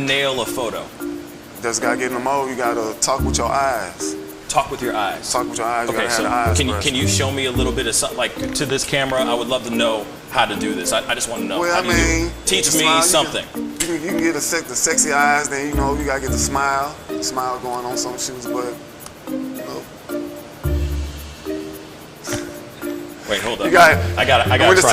nail a photo? Just gotta get in the mode. You gotta talk with your eyes. Talk with your eyes. Talk with your eyes. Okay, so can you show me a little bit of something, like to this camera? I would love to know how to do this. I just want to know. Well, teach me something. You can get the sexy eyes. Then you gotta get the smile going on some shoes, but. Wait, hold up. I gotta try this.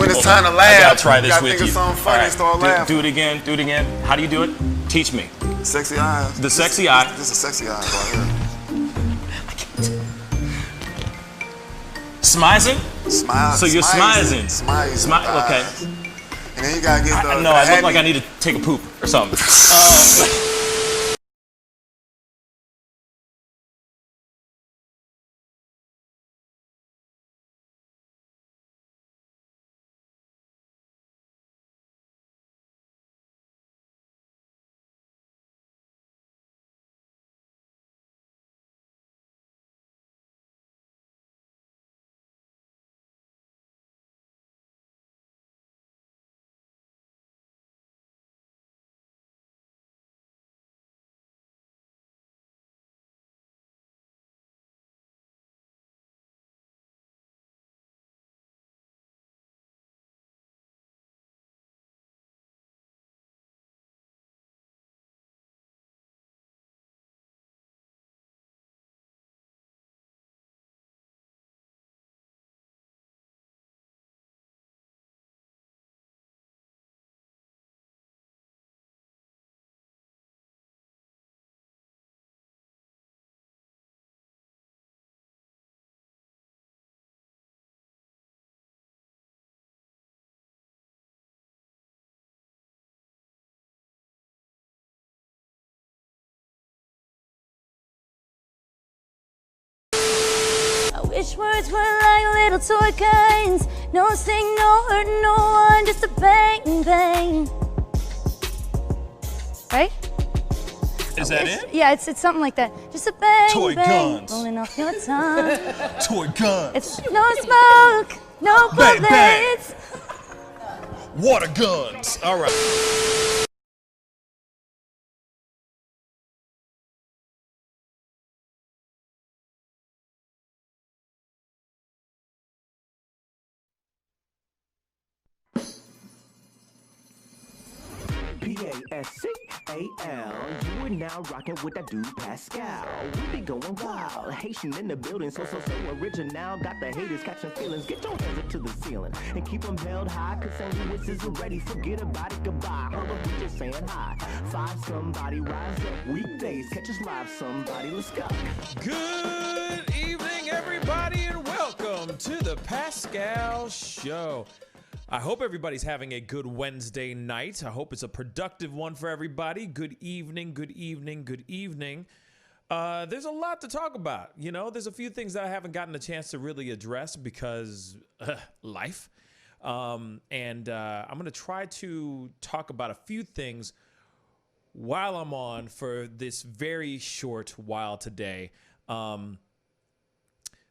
When it's time to laugh, I gotta try this with you. Think of something funny and start laughing. Do it again. Do it again. How do you do it? Teach me. Sexy eyes. The sexy eye. This is sexy eyes right here. Smizing? Smile. So you're smizing. Smile. Okay. And then you gotta get the. No, I look like I need to take a poop or something. Wish words were like little toy guns. No sting, no hurt, no one, just a bang, bang. Right? Is that it? Yeah, it's something like that. Just a bang, toy bang, guns. rolling off your tongue. Toy guns. It's no smoke, no Bang, bang. bullets. Water guns. All right. Pascal, you are now rocking with that dude Pascal. We be going wild, Haitian in the building, so original. Got the haters catching feelings. Get your hands up to the ceiling and keep them held high. Cause St. Louis isn't ready. Forget about it, goodbye. Hold up, we just saying hi. Five somebody rise up. Weekdays, catch us live. Somebody, let's go. Good evening, everybody, and welcome to the Pascal Show. I hope everybody's having a good Wednesday night. I hope it's a productive one for everybody. Good evening, good evening, good evening. There's a lot to talk about. You know, there's a few things that I haven't gotten a chance to really address because life. And I'm going to try to talk about a few things while I'm on for this very short while today.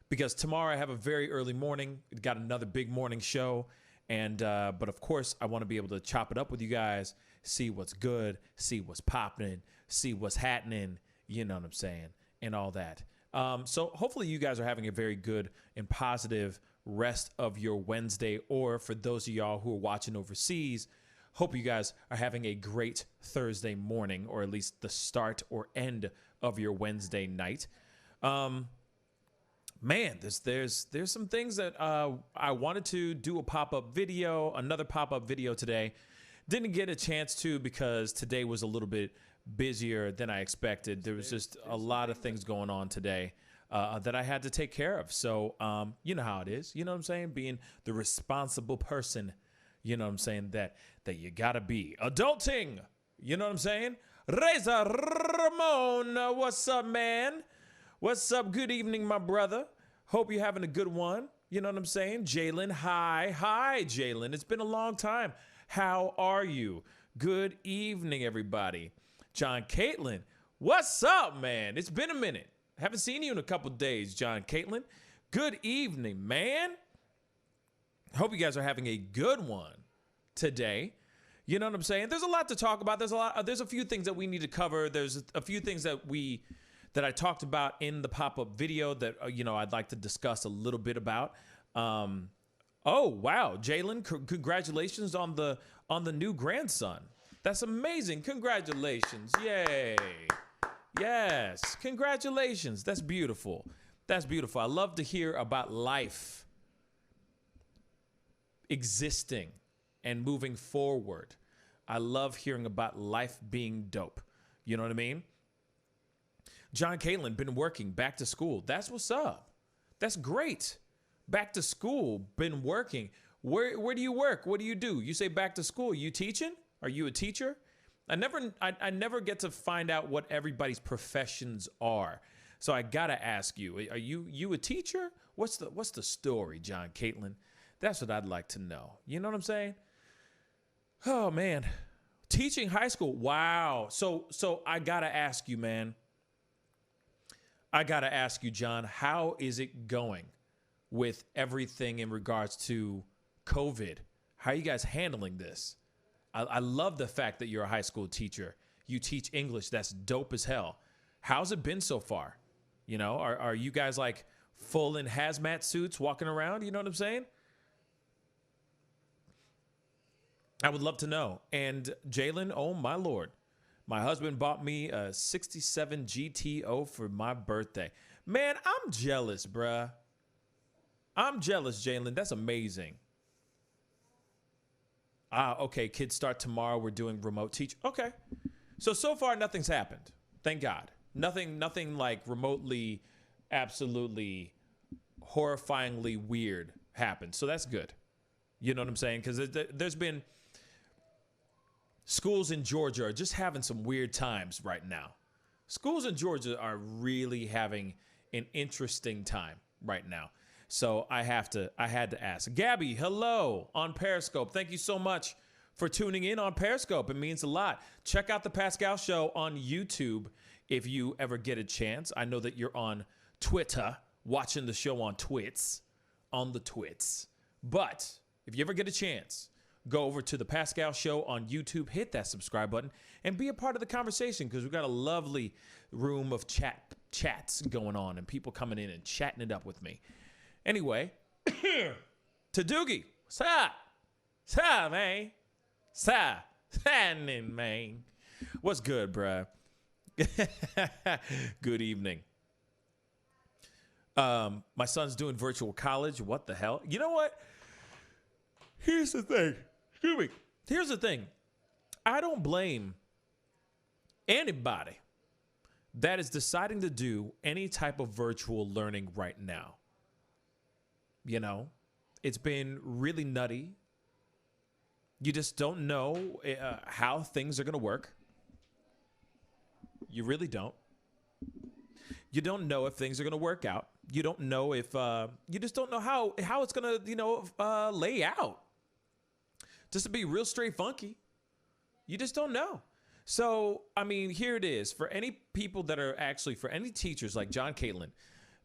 Because tomorrow I have a very early morning. Got another big morning show. And but of course, I want to be able to chop it up with you guys, see what's good, see what's popping, see what's happening, you know what I'm saying, and all that. So hopefully you guys are having a very good and positive rest of your Wednesday, or for those of y'all who are watching overseas, hope you guys are having a great Thursday morning, or at least the start or end of your Wednesday night. Man, there's some things that I wanted to do a pop-up video, another pop-up video today. Didn't get a chance to because today was a little bit busier than I expected. There was just a lot of things going on today that I had to take care of. So, you know how it is. You know what I'm saying? Being the responsible person, you know what I'm saying, that you got to be. Adulting, you know what I'm saying? Reza Ramon, what's up, man? What's up? Good evening, my brother. Hope you're having a good one. You know what I'm saying? Jalen, hi. Hi, Jalen. It's been a long time. How are you? Good evening, everybody. John Caitlin, what's up, man? It's been a minute. Haven't seen you in a couple days, John Caitlin. Good evening, man. Hope you guys are having a good one today. You know what I'm saying? There's a lot to talk about. There's a few things that we need to cover. There's a few things that I talked about in the pop-up video that I'd like to discuss a little bit about. Oh wow, Jalen, congratulations on the new grandson. That's amazing. Congratulations. Yay. Yes, congratulations. That's beautiful. That's beautiful. I love to hear about life existing and moving forward. I love hearing about life being dope. You know what I mean? John Caitlin, been working, back to school. That's what's up. That's great. Back to school, been working. Where do you work? What do you do? You say back to school. You teaching? Are you a teacher? I never get to find out what everybody's professions are. So I gotta ask you, are you a teacher? What's the story, John Caitlin? That's what I'd like to know. You know what I'm saying? Oh man, teaching high school. Wow. So I gotta ask you, man. I gotta ask you, John, how is it going with everything in regards to COVID? How are you guys handling this? I love the fact that you're a high school teacher. You teach English. That's dope as hell. How's it been so far? You know, are you guys like full in hazmat suits walking around? You know what I'm saying? I would love to know. And Jalen, oh my Lord, my husband bought me a 67 GTO for my birthday. Man, I'm jealous, bruh. I'm jealous, Jalen. That's amazing. Okay, kids start tomorrow. We're doing remote teach. Okay. So far, nothing's happened. Thank God. Nothing like remotely, absolutely horrifyingly weird happened. So that's good. You know what I'm saying? Because there's been schools in Georgia are just having some weird times right now. Schools in Georgia are really having an interesting time right now. So I had to ask. Gabby, hello on Periscope. Thank you so much for tuning in on Periscope. It means a lot. Check out the Pascal Show on YouTube if you ever get a chance. I know that you're on Twitter, watching the show on the twits. But if you ever get a chance, go over to the Pascal Show on YouTube, hit that subscribe button, and be a part of the conversation because we've got a lovely room of chats going on and people coming in and chatting it up with me. Anyway, to Doogie, sa, man, standing, man. What's good, bruh? Good evening. My son's doing virtual college. What the hell? You know what? Here's the thing. Excuse me. Here's the thing. I don't blame anybody that is deciding to do any type of virtual learning right now. You know, it's been really nutty. You just don't know how things are going to work. You really don't. You don't know if things are going to work out. You don't know if you just don't know how it's going to, lay out. Just to be real straight funky. You just don't know. So, I mean, here it is. For any people that are actually, for any teachers like John Caitlin,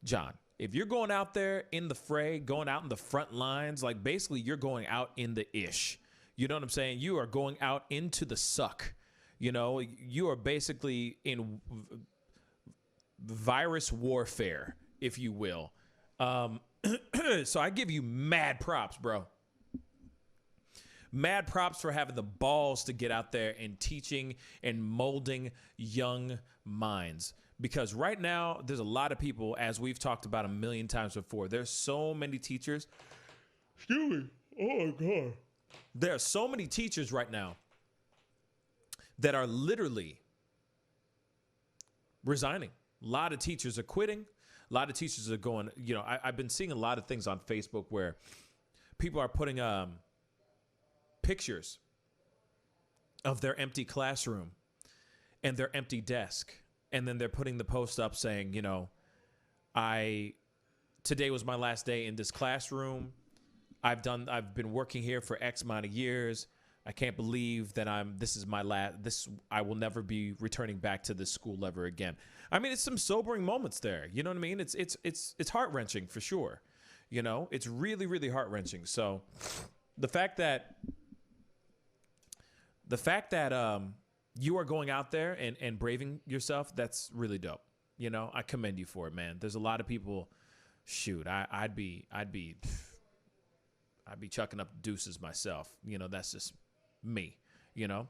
John, if you're going out there in the fray, going out in the front lines, like basically you're going out in the ish. You know what I'm saying? You are going out into the suck. You know, you are basically in virus warfare, if you will. So I give you mad props, bro. Mad props for having the balls to get out there and teaching and molding young minds. Because right now, there's a lot of people, as we've talked about a million times before, there's so many teachers. Excuse me. Oh, my God. There are so many teachers right now that are literally resigning. A lot of teachers are quitting. A lot of teachers are going, I've been seeing a lot of things on Facebook where people are putting pictures of their empty classroom and their empty desk. And then they're putting the post up saying, today was my last day in this classroom. I've been working here for X amount of years. I can't believe that I will never be returning back to this school ever again. I mean, it's some sobering moments there. You know what I mean? It's heart-wrenching for sure. It's really, really heart-wrenching. So the fact that the fact that you are going out there and braving yourself, that's really dope. You know, I commend you for it, man. There's a lot of people. Shoot, I'd be chucking up deuces myself. You know, that's just me. You know.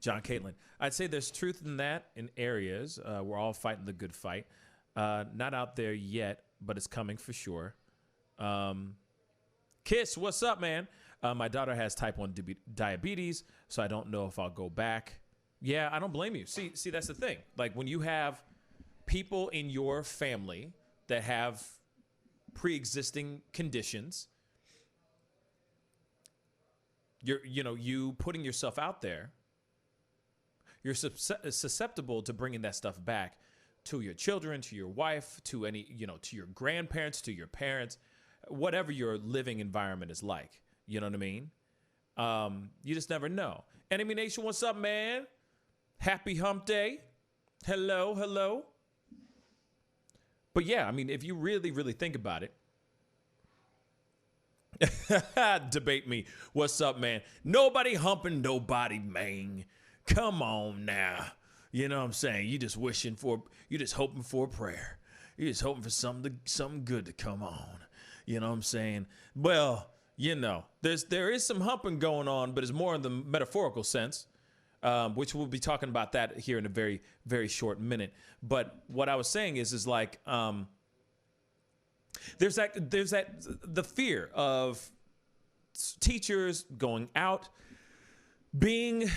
John Caitlin, I'd say there's truth in that in areas. We're all fighting the good fight. Not out there yet, but it's coming for sure. Kiss, what's up, man? My daughter has type 1 diabetes, so I don't know if I'll go back. Yeah, I don't blame you. See, that's the thing. Like when you have people in your family that have pre-existing conditions, you putting yourself out there, you're susceptible to bringing that stuff back to your children, to your wife, to to your grandparents, to your parents, whatever your living environment is like. You know what I mean? You just never know. Enemy Nation, what's up, man? Happy hump day. Hello. But yeah, I mean, if you really, really think about it, debate me. What's up, man? Nobody humping nobody, man. Come on now. You know what I'm saying? You just hoping for a prayer. You're just hoping for something good to come on. You know what I'm saying? Well, there is some humping going on, but it's more in the metaphorical sense, which we'll be talking about that here in a very, very short minute. But what I was saying is like, there's the fear of teachers going out, being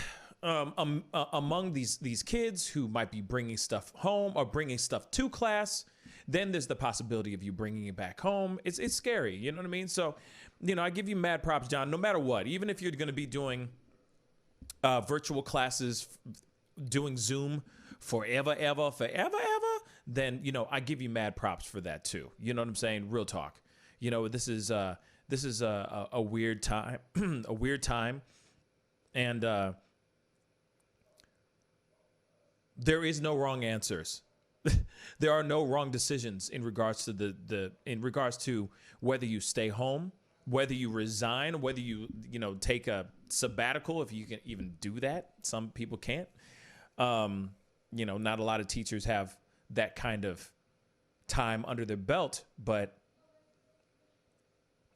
among these kids who might be bringing stuff home or bringing stuff to class. Then there's the possibility of you bringing it back home. It's scary. You know what I mean? So, I give you mad props, John, no matter what. Even if you're going to be doing virtual classes, doing Zoom forever, then, I give you mad props for that too. You know what I'm saying? Real talk. This is a weird time, a weird time. And there is no wrong answers. There are no wrong decisions in regards to whether you stay home, whether you resign, whether you take a sabbatical, if you can even do that. Some people can't. Not a lot of teachers have that kind of time under their belt, but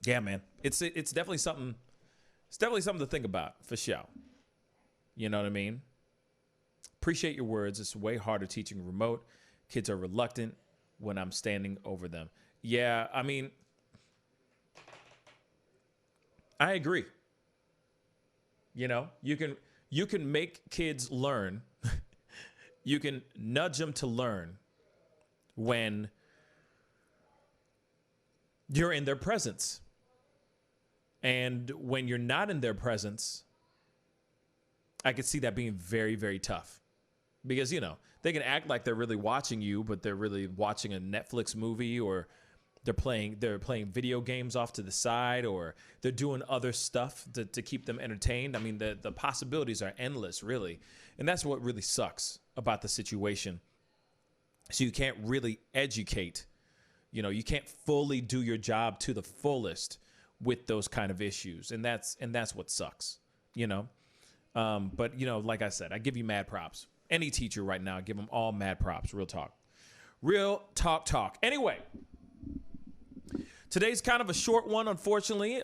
yeah, man, it's definitely something. It's definitely something to think about for sure. You know what I mean? Appreciate your words. It's way harder teaching remote. Kids are reluctant when I'm standing over them. Yeah, I mean, I agree. You can make kids learn. You can nudge them to learn when you're in their presence. And when you're not in their presence, I could see that being very, very tough. Because, they can act like they're really watching you, but they're really watching a Netflix movie, or they're playing video games off to the side, or they're doing other stuff to keep them entertained. I mean, the possibilities are endless, really. And that's what really sucks about the situation. So you can't really educate. You can't fully do your job to the fullest with those kind of issues. And that's what sucks, But, like I said, I give you mad props. Any teacher right now, give them all mad props. Real talk. Real talk. Anyway, today's kind of a short one, unfortunately.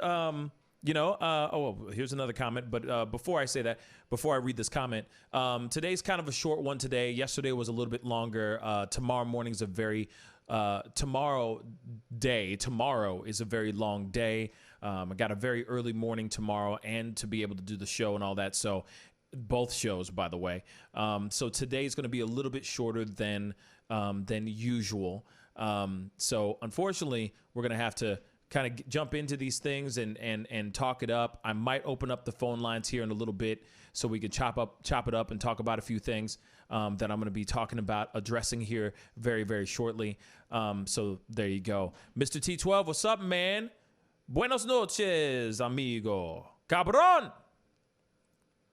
Here's another comment. But before I say that, before I read this comment, today's kind of a short one today. Yesterday was a little bit longer. Tomorrow morning's tomorrow is a very long day. I got a very early morning tomorrow, and to be able to do the show and all that. So both shows, by the way. So today's going to be a little bit shorter than usual. So unfortunately, we're going to have to kind of jump into these things and talk it up. I might open up the phone lines here in a little bit so we could chop it up and talk about a few things that I'm going to be talking about, addressing here very, very shortly. So there you go. Mr. T12, what's up, man? Buenos noches, amigo. Cabrón.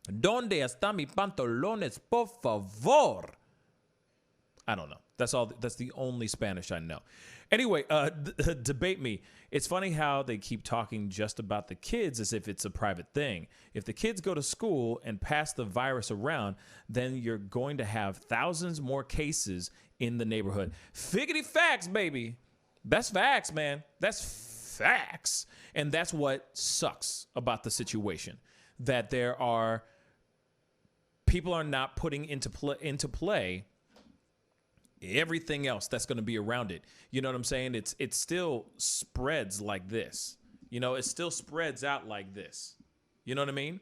¿Dónde están mis pantalones, por favor? I don't know. That's all. That's the only Spanish I know. Anyway, debate me. It's funny how they keep talking just about the kids as if it's a private thing. If the kids go to school and pass the virus around, then you're going to have thousands more cases in the neighborhood. Figgity facts, baby. That's facts, man. That's facts. And that's what sucks about the situation, that there are people are not putting into play everything else that's going to be around it. You know what I'm saying? It still spreads like this. You know, it still spreads out like this. You know what I mean?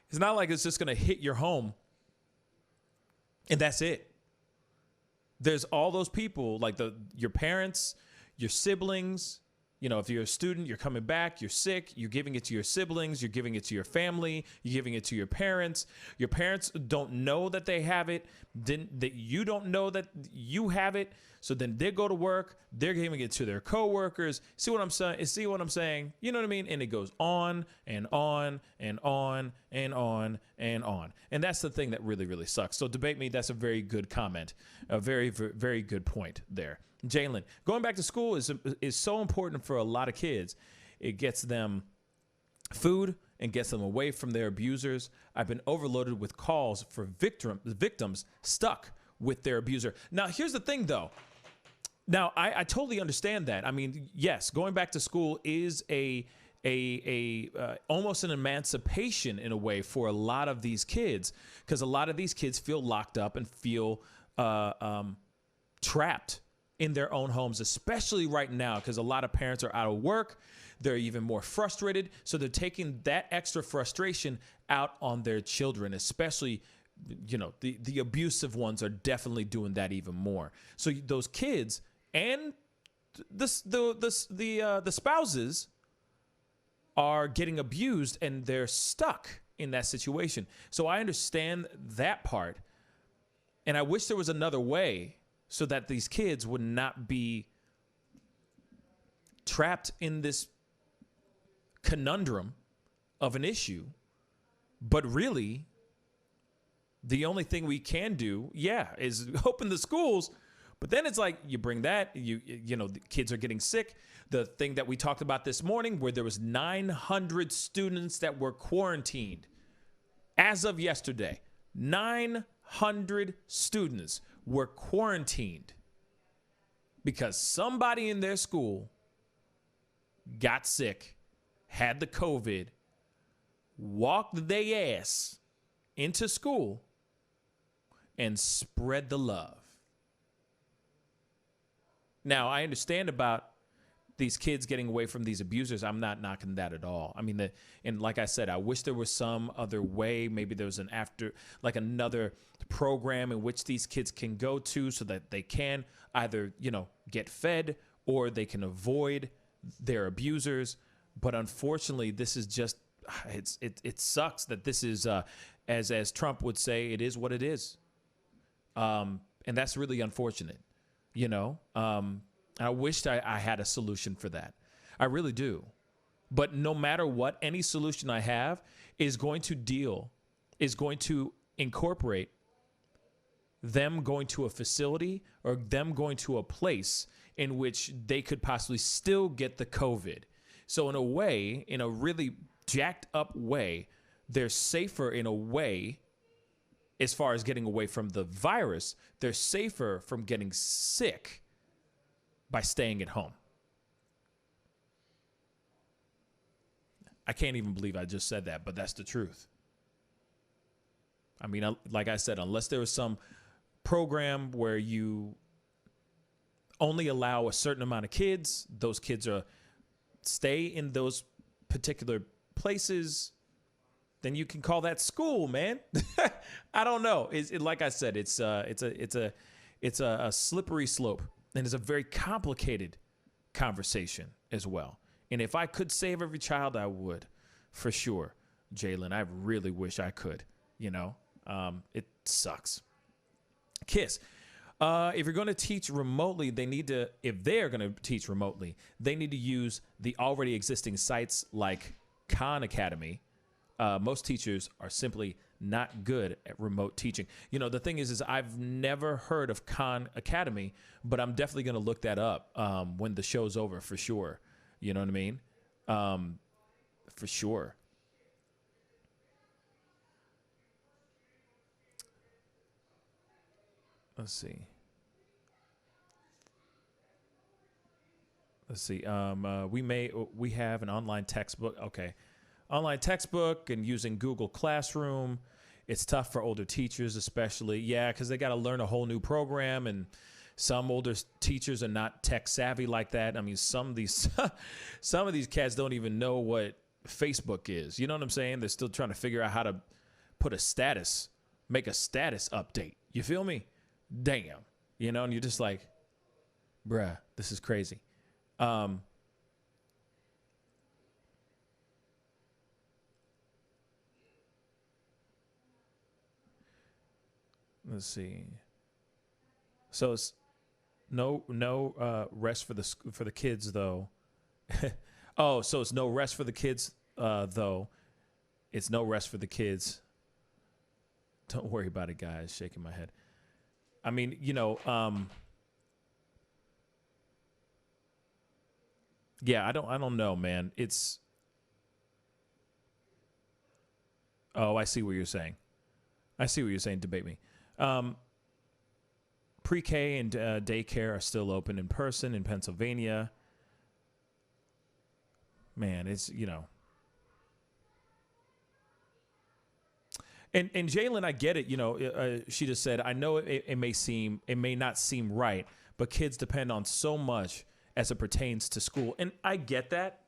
It's not like it's just going to hit your home and that's it. There's all those people, like your parents, your siblings. You know, if you're a student, you're coming back, you're sick, you're giving it to your siblings, you're giving it to your family, you're giving it to your parents. Your parents don't know that they have it, that you don't know that you have it. So then they go to work, they're giving it to their coworkers. See what I'm saying? You know what I mean? And it goes on and on and on and on and on. And that's the thing that really, really sucks. So debate me. That's a very good comment. A very, very, very good point there. Jalen, going back to school is so important for a lot of kids. It gets them food and gets them away from their abusers. I've been overloaded with calls for victims stuck with their abuser. Now, here's the thing, though. Now, I totally understand that. I mean, yes, going back to school is almost an emancipation in a way for a lot of these kids, because a lot of these kids feel locked up and feel trapped in their own homes, especially right now, because a lot of parents are out of work. They're even more frustrated. So they're taking that extra frustration out on their children, especially, you know, the abusive ones are definitely doing that even more. So those kids and the spouses are getting abused and they're stuck in that situation. So I understand that part. And I wish there was another way so that these kids would not be trapped in this conundrum of an issue. But really, the only thing we can do, is open the schools. But then it's like you bring that, you know, the kids are getting sick. The thing that we talked about this morning, where there was 900 students that were quarantined as of yesterday. 900 students were quarantined because somebody in their school got sick, had the COVID, walked their ass into school, and spread the love. Now, I understand about these kids getting away from these abusers. I'm not knocking that at all. I mean, and like I said, I wish there was some other way. Maybe there was another program in which these kids can go to so that they can either, you know, get fed or they can avoid their abusers. But unfortunately, this is just, it sucks that this is, as Trump would say, it is what it is. And that's really unfortunate, you know. I wished I had a solution for that. I really do. But no matter what, any solution I have is going to incorporate them going to a facility or them going to a place in which they could possibly still get the COVID. So in a way, in a really jacked up way, they're safer in a way as far as getting away from the virus. They're safer from getting sick by staying at home. I can't even believe I just said that, but that's the truth. I mean, like I said, unless there was some program where you only allow a certain amount of kids, those kids stay in those particular places, then you can call that school, man. I don't know. Like I said, it's a slippery slope, and it's a very complicated conversation as well. And if I could save every child, I would, for sure. Jalen, I really wish I could. You know, it sucks. KISS. If you're going to teach remotely, if they're going to teach remotely, they need to use the already existing sites like Khan Academy. Most teachers are simply not good at remote teaching. You know, the thing is I've never heard of Khan Academy, but I'm definitely going to look that up when the show's over for sure. You know what I mean? For sure. Let's see. We have an online textbook. Okay. Online textbook and using Google Classroom. It's tough for older teachers, especially. Yeah, because they got to learn a whole new program, and some older teachers are not tech savvy like that. I mean, some of these cats don't even know what Facebook is. You know what I'm saying? They're still trying to figure out how to put a status, make a status update. You feel me? Damn. You know, and you're just like, bruh, this is crazy. Let's see. So it's no rest for the kids though. Oh, so it's no rest for the kids though. It's no rest for the kids. Don't worry about it, guys. Shaking my head. I mean, you know, yeah, I don't know, man. It's Oh, I see what you're saying. I see what you're saying. Debate me. Pre-K and daycare are still open in person in Pennsylvania. Man, it's, you know. And Jalen, I get it. You know, she just said, I know it may not seem right, but kids depend on so much as it pertains to school. And I get that.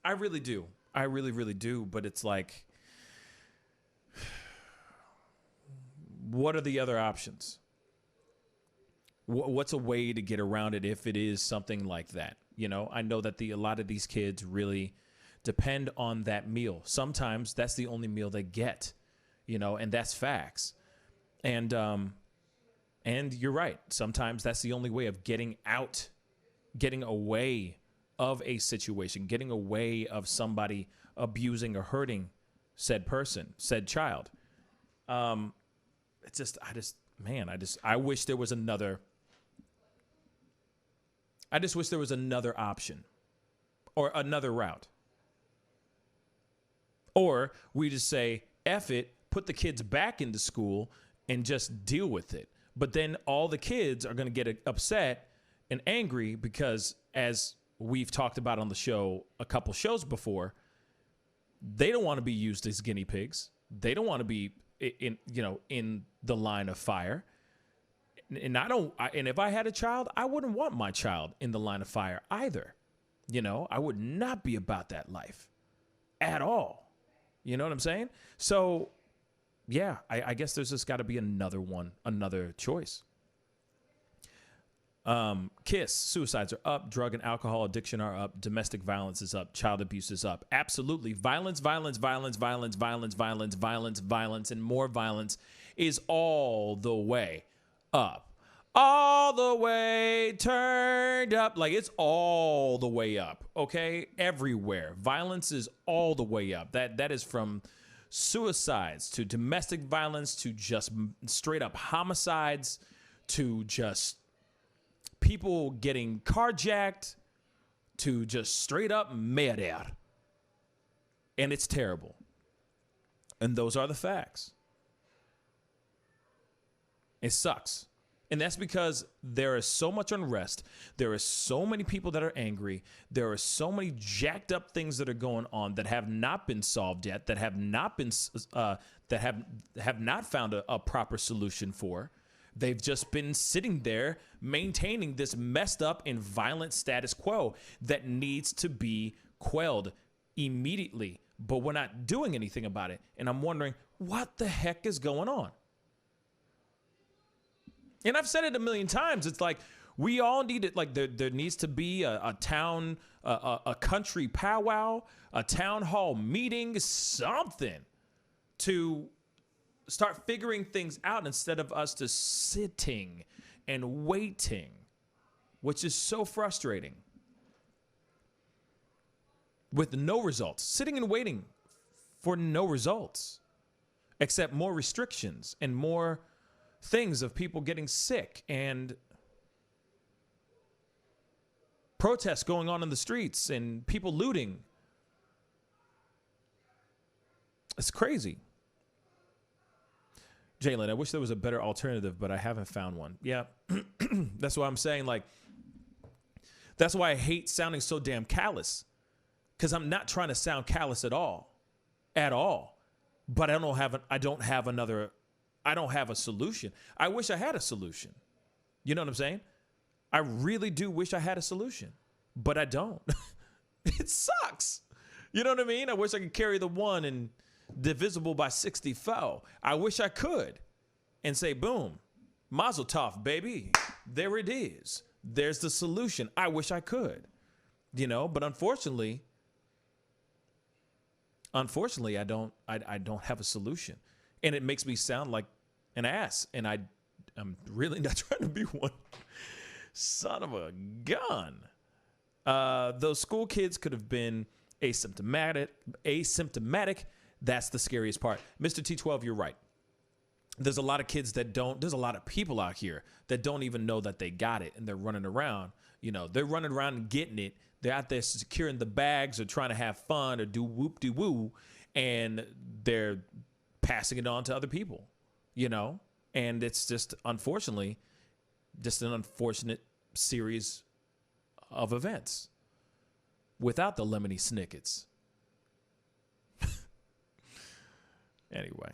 I really do. I really, really do. But it's like, what are the other options? What's a way to get around it if it is something like that? You know, I know that a lot of these kids really depend on that meal. Sometimes that's the only meal they get, you know, and that's facts. And you're right. Sometimes that's the only way of getting away of a situation, getting away of somebody abusing or hurting said person, said child. I wish there was another. I just wish there was another option or another route. Or we just say, F it, put the kids back into school and just deal with it. But then all the kids are going to get upset and angry because, as we've talked about on the show a couple shows before, they don't want to be used as guinea pigs. They don't want to be in the line of fire. And if I had a child, I wouldn't want my child in the line of fire either. You know, I would not be about that life at all. You know what I'm saying? So, yeah, I guess there's just got to be another choice. KISS, suicides are up, drug and alcohol addiction are up, domestic violence is up, child abuse is up. Absolutely. Violence, and more violence is all the way up. All the way turned up. Like, it's all the way up, okay? Everywhere. Violence is all the way up. That is from suicides to domestic violence to just straight up homicides to just people getting carjacked to just straight up murder. And it's terrible. And those are the facts. It sucks. And that's because there is so much unrest. There are so many people that are angry. There are so many jacked up things that are going on that have not been solved yet, that have not been have not found a proper solution for. They've just been sitting there maintaining this messed up and violent status quo that needs to be quelled immediately. But we're not doing anything about it. And I'm wondering, what the heck is going on? And I've said it a million times. It's like, we all need it. Like, there needs to be a town, a country powwow, a town hall meeting, something to start figuring things out instead of us just sitting and waiting, which is so frustrating. With no results, sitting and waiting for no results. except more restrictions and more things of people getting sick and protests going on in the streets and people looting. It's crazy. Jalen, I wish there was a better alternative, but I haven't found one. Yeah, that's why I'm saying, like, that's why I hate sounding so damn callous, because I'm not trying to sound callous at all. But I don't have a solution. I wish I had a solution. You know what I'm saying? I really do wish I had a solution, but I don't. It sucks. You know what I mean? I wish I could carry the one and divisible by 64. I wish I could and say, boom, mazel tov, baby. There it is. There's the solution. I wish I could, but unfortunately, I don't have a solution, and it makes me sound like an ass, and I'm really not trying to be one. Son of a gun. Those school kids could have been asymptomatic. That's the scariest part. Mr. T12, you're right. There's a lot of kids there's a lot of people out here that don't even know that they got it, and they're running around. They're running around and getting it. They're out there securing the bags or trying to have fun or do whoop-de-woo, and they're passing it on to other people, And it's just, unfortunately, just an unfortunate series of events without the lemony snickets. Anyway.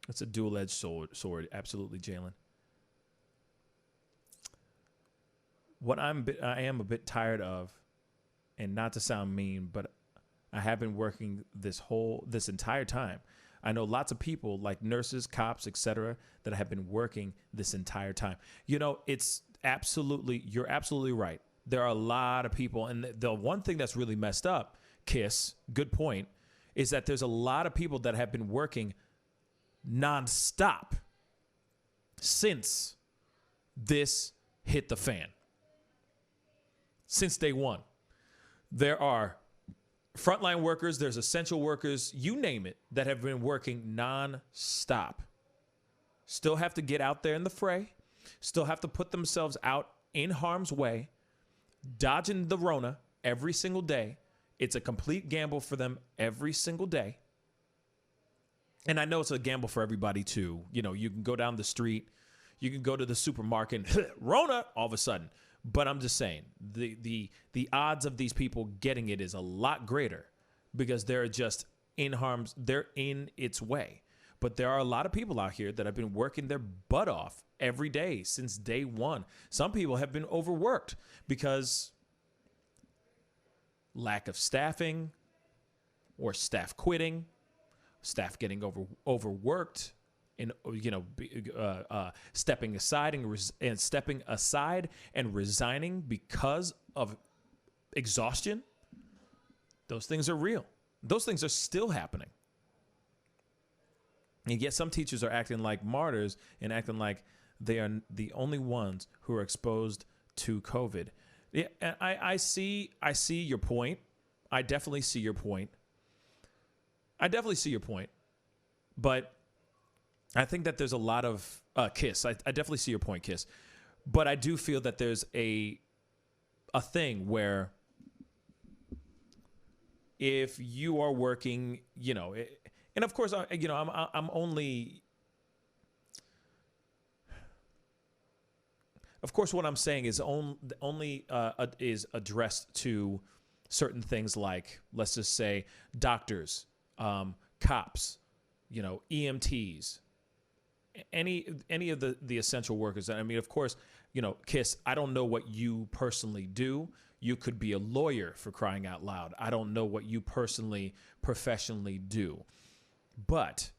It's a dual-edged sword. Absolutely, Jalen. What I am a bit tired of, and not to sound mean, but I have been working this entire time. I know lots of people like nurses, cops, etc., that have been working this entire time. You're absolutely right. There are a lot of people, and the one thing that's really messed up, Kiss, good point, is that there's a lot of people that have been working nonstop since this hit the fan. Since day one. There are frontline workers, there's essential workers, you name it, that have been working nonstop. Still have to get out there in the fray, still have to put themselves out in harm's way, dodging the Rona every single day. It's a complete gamble for them every single day. And I know it's a gamble for everybody too. You can go down the street, you can go to the supermarket, Rona, all of a sudden. But I'm just saying, the odds of these people getting it is a lot greater because they're just they're in its way. But there are a lot of people out here that have been working their butt off every day since day one. Some people have been overworked because lack of staffing or staff quitting, staff getting overworked, and stepping aside and resigning because of exhaustion. Those things are real. Those things are still happening. And yet some teachers are acting like martyrs and acting like they are the only ones who are exposed to COVID. Yeah, I see your point. I definitely see your point. But I think that there's a lot of Kiss. I definitely see your point, Kiss. But I do feel that there's a thing where if you are working, and of course, I'm only. Of course, what I'm saying is only is addressed to certain things like, let's just say, doctors, cops, EMTs. Any of the essential workers. I mean, of course, Kiss, I don't know what you personally do. You could be a lawyer, for crying out loud. I don't know what you personally, professionally do. But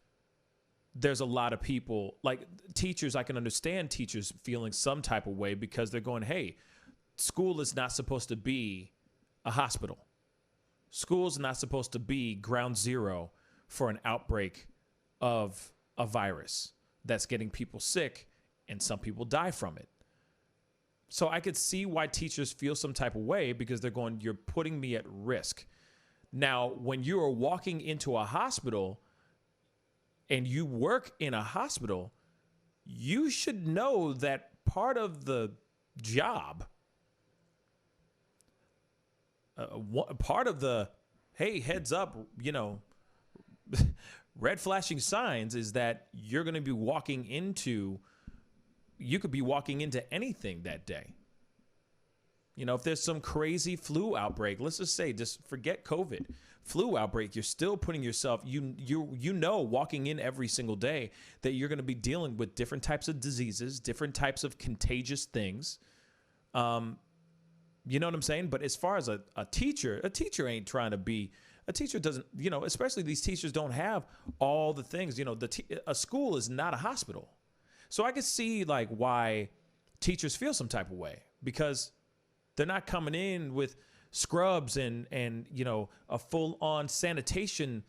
there's a lot of people, like teachers, I can understand teachers feeling some type of way because they're going, hey, school is not supposed to be a hospital. School's not supposed to be ground zero for an outbreak of a virus that's getting people sick, and some people die from it. So I could see why teachers feel some type of way because they're going, you're putting me at risk. Now, when you are walking into a hospital and you work in a hospital, you should know that part of the job, part of the, hey, heads up, red flashing signs is that you're going to be walking into, you could be walking into anything that day. If there's some crazy flu outbreak, let's just say, just forget COVID, flu outbreak, you're still putting yourself, walking in every single day that you're going to be dealing with different types of diseases, different types of contagious things. You know what I'm saying? But as far as a teacher ain't trying to be, a teacher doesn't, especially these teachers don't have all the things, a school is not a hospital. So I could see like why teachers feel some type of way because they're not coming in with scrubs and a full-on sanitation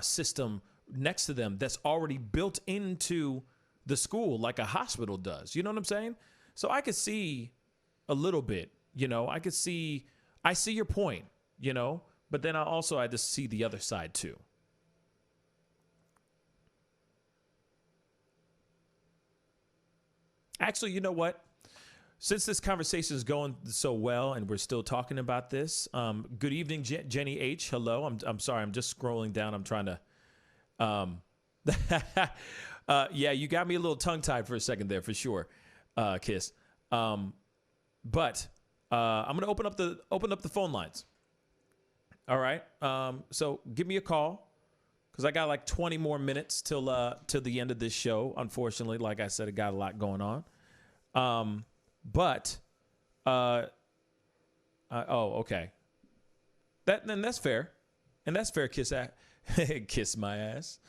system next to them that's already built into the school like a hospital does. You know what I'm saying? So I could see a little bit, I see your point, but then I just see the other side too. Actually, you know what? Since this conversation is going so well and we're still talking about this, good evening, Jenny H. Hello. I'm sorry. I'm just scrolling down. I'm trying to. Yeah, you got me a little tongue tied for a second there, for sure, Kiss. But I'm gonna open up the phone lines. All right. So give me a call because I got like 20 more minutes till the end of this show. Unfortunately, like I said, I got a lot going on. Okay. That's fair. And that's fair, Kiss kiss my ass.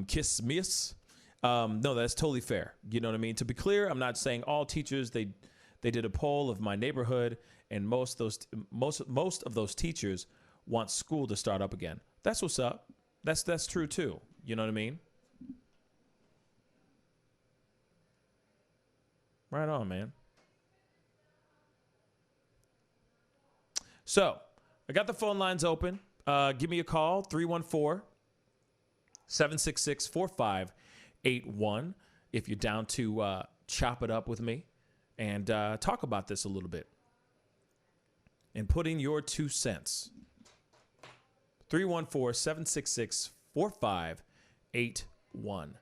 Kiss miss. No, that's totally fair. You know what I mean? To be clear, I'm not saying all teachers, they did a poll of my neighborhood and most of those teachers want school to start up again. That's what's up. That's true too. You know what I mean? Right on, man. So, I got the phone lines open. Give me a call, 314-766-4581, if you're down to chop it up with me and talk about this a little bit. And put in your 2 cents. 314-766-4581.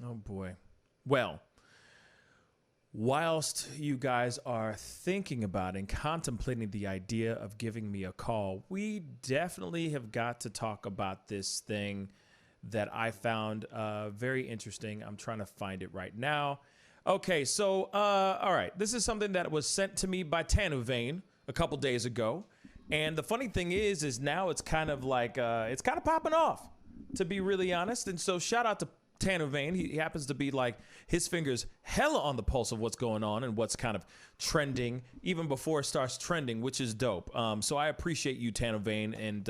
Oh boy. Well, whilst you guys are thinking about and contemplating the idea of giving me a call, we definitely have got to talk about this thing that I found very interesting. I'm trying to find it right now. Okay, so all right, this is something that was sent to me by Tanu Vane a couple days ago. And the funny thing is now it's kind of like, it's kind of popping off, to be really honest. And so shout out to Tanu Vane. He happens to be like, his fingers hella on the pulse of what's going on and what's kind of trending even before it starts trending, which is dope. So I appreciate you, Tanu Vane, and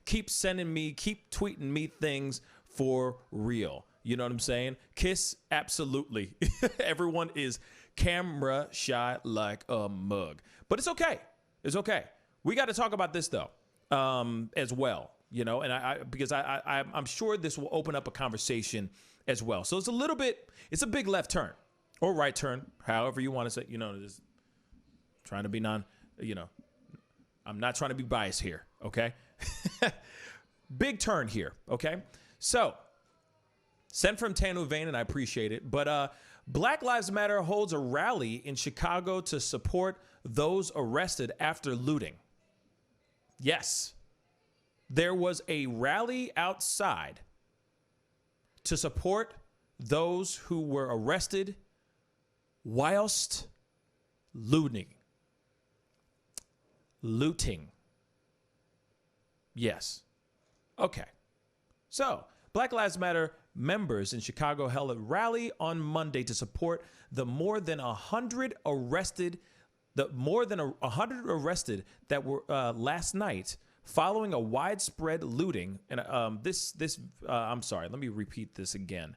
keep tweeting me things for real. You know what I'm saying? Kiss, absolutely. Everyone is camera shy like a mug. But it's okay. It's okay. We got to talk about this, though, as well, and because I'm sure this will open up a conversation as well. So it's a big left turn or right turn, however you want to say, just trying to be I'm not trying to be biased here. Okay. Big turn here. Okay. So sent from Tanu Vane, and I appreciate it. But Black Lives Matter holds a rally in Chicago to support those arrested after looting. Yes, there was a rally outside to support those who were arrested whilst looting. Looting. Yes. Okay. So, Black Lives Matter members in Chicago held a rally on Monday to support the more than 100 arrested that were last night following a widespread looting. And I'm sorry, let me repeat this again.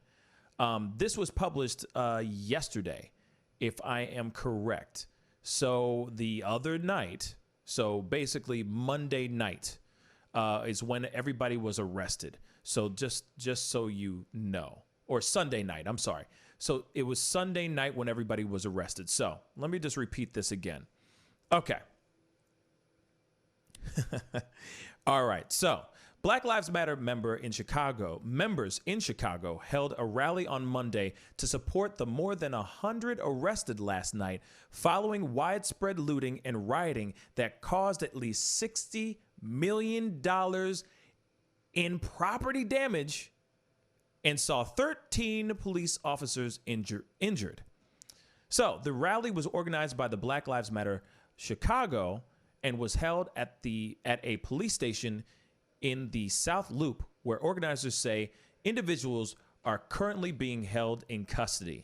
This was published yesterday, if I am correct. So the other night, so basically Monday night, is when everybody was arrested. So just so you know, or Sunday night, I'm sorry. So it was Sunday night when everybody was arrested. So let me just repeat this again. Okay. All right. So Black Lives Matter members in Chicago held a rally on Monday to support the more than 100 arrested last night following widespread looting and rioting that caused at least $60 million in property damage and saw 13 police officers injured. So the rally was organized by the Black Lives Matter Chicago and was held at a police station in the South Loop, where organizers say individuals are currently being held in custody.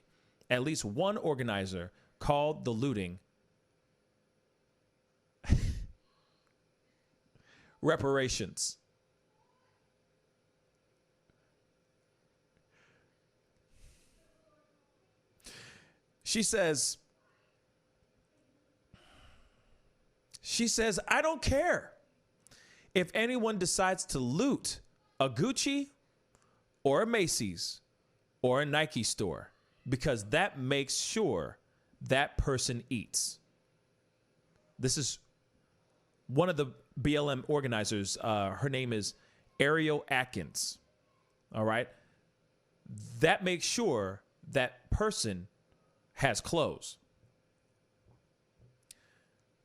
At least one organizer called the looting reparations. She says, I don't care if anyone decides to loot a Gucci or a Macy's or a Nike store, because that makes sure that person eats. This is one of the BLM organizers. Her name is Ariel Atkins. All right. That makes sure that person has clothes.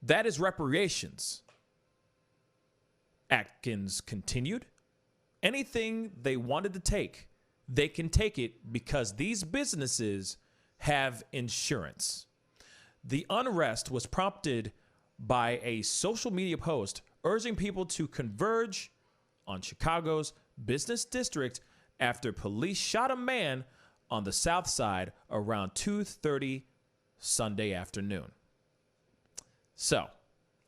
That is reparations. Atkins continued. Anything they wanted to take, they can take it because these businesses have insurance. The unrest was prompted by a social media post urging people to converge on Chicago's business district after police shot a man on the south side around 2:30 Sunday afternoon. So,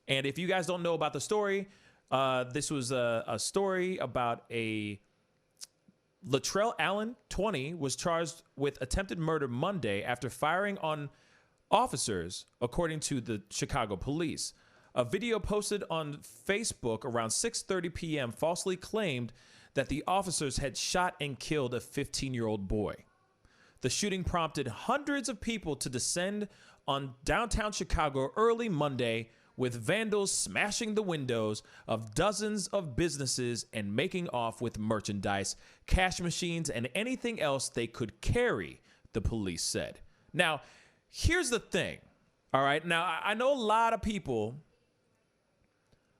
and if you guys don't know about the story, this was a story about a Latrell Allen, 20, was charged with attempted murder Monday after firing on officers, according to the Chicago police. A video posted on Facebook around 6:30 p.m. falsely claimed that the officers had shot and killed a 15-year-old boy. The shooting prompted hundreds of people to descend on downtown Chicago early Monday, with vandals smashing the windows of dozens of businesses and making off with merchandise, cash machines, and anything else they could carry, the police said. Now, here's the thing, all right? Now, I know a lot of people,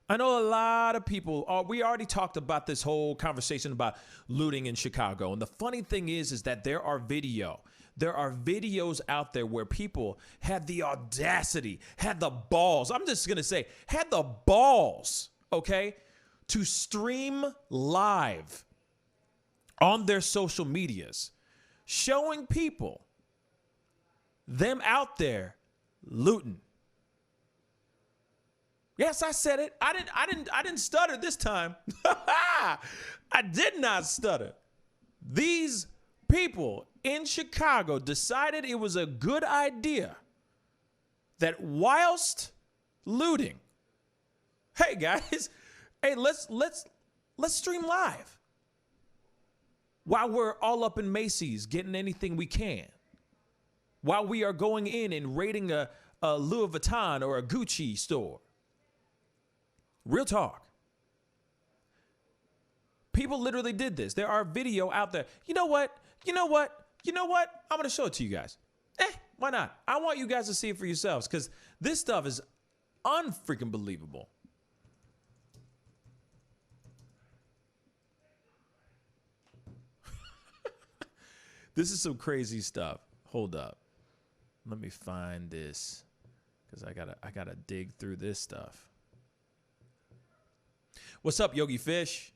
we already talked about this whole conversation about looting in Chicago. And the funny thing is that there are videos out there where people had the audacity, had the balls, I'm just going to say, had the balls, okay, to stream live on their social medias, showing people them out there looting. Yes, I said it. I didn't stutter this time. I did not stutter. These people in Chicago decided it was a good idea that whilst looting, hey guys, hey, let's stream live while we're all up in Macy's getting anything we can, while we are going in and raiding a Louis Vuitton or a Gucci store. Real talk. People literally did this. There are video out there. You know what? I'm going to show it to you guys. Why not? I want you guys to see it for yourselves, because this stuff is unfreaking believable. This is some crazy stuff. Hold up. Let me find this because I gotta dig through this stuff. What's up, Yogi Fish?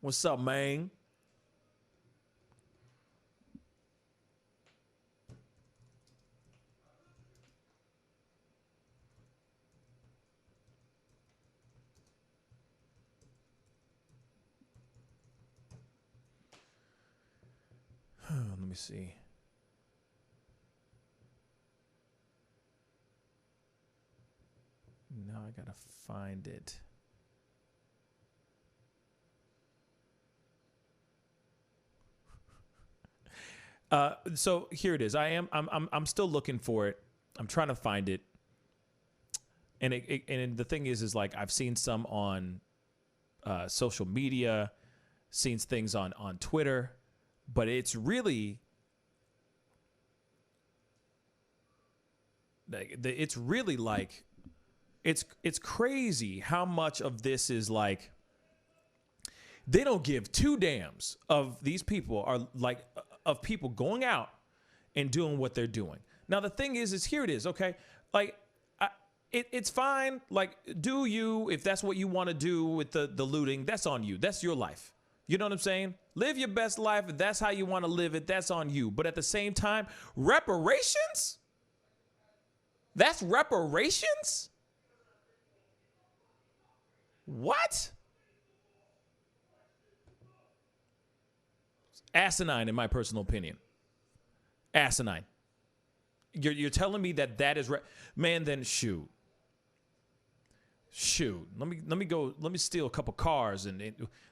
What's up, man? Let me see. Now I gotta find it. So here it is. I'm still looking for it. I'm trying to find it. And the thing is like I've seen some on social media, seen things on Twitter, but it's really like it's crazy how much of this is like they don't give two damns of these people are like of people going out and doing what they're doing. Now the thing is here it is, okay? Like it's fine. Like do you, if that's what you want to do with the looting, that's on you. That's your life. You know what I'm saying? Live your best life. If that's how you want to live it, that's on you. But at the same time, reparations? That's reparations? What? Asinine, in my personal opinion. Asinine. You're telling me that is man? Then shoot. Let me steal a couple cars and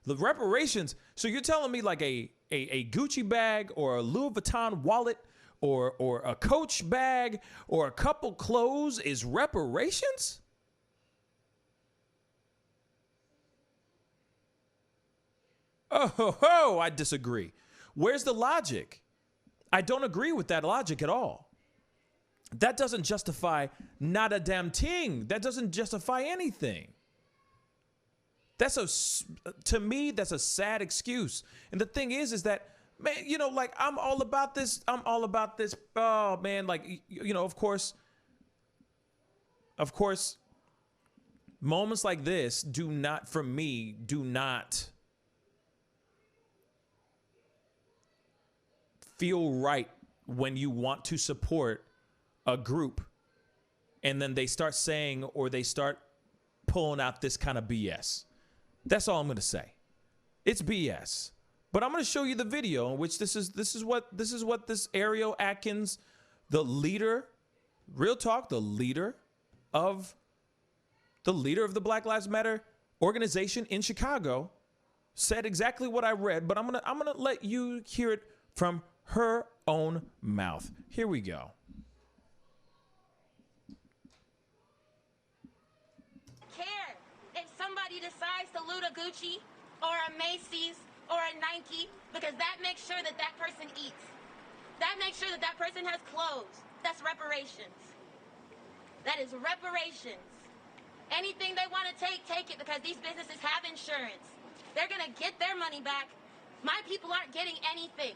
the reparations. So you're telling me like a Gucci bag or a Louis Vuitton wallet or a Coach bag or a couple clothes is reparations? Oh, I disagree. Where's the logic? I don't agree with that logic at all. That doesn't justify not a damn thing. That doesn't justify anything. To me, that's a sad excuse. And the thing is that, man, you know, like I'm all about this. Oh man, like, you know, of course, moments like this do not feel right when you want to support a group and then they start saying or they start pulling out this kind of BS. That's all I'm going to say. It's BS. But I'm going to show you the video in which this is what this Ariel Atkins, the leader, real talk, the leader of the Black Lives Matter organization in Chicago said exactly what I read, but I'm going to let you hear it from her own mouth. Here we go. Care if somebody decides to loot a Gucci or a Macy's or a Nike, because that makes sure that that person eats. That makes sure that that person has clothes. That's reparations. That is reparations. Anything they want to take it, because these businesses have insurance. They're going to get their money back. My people aren't getting anything.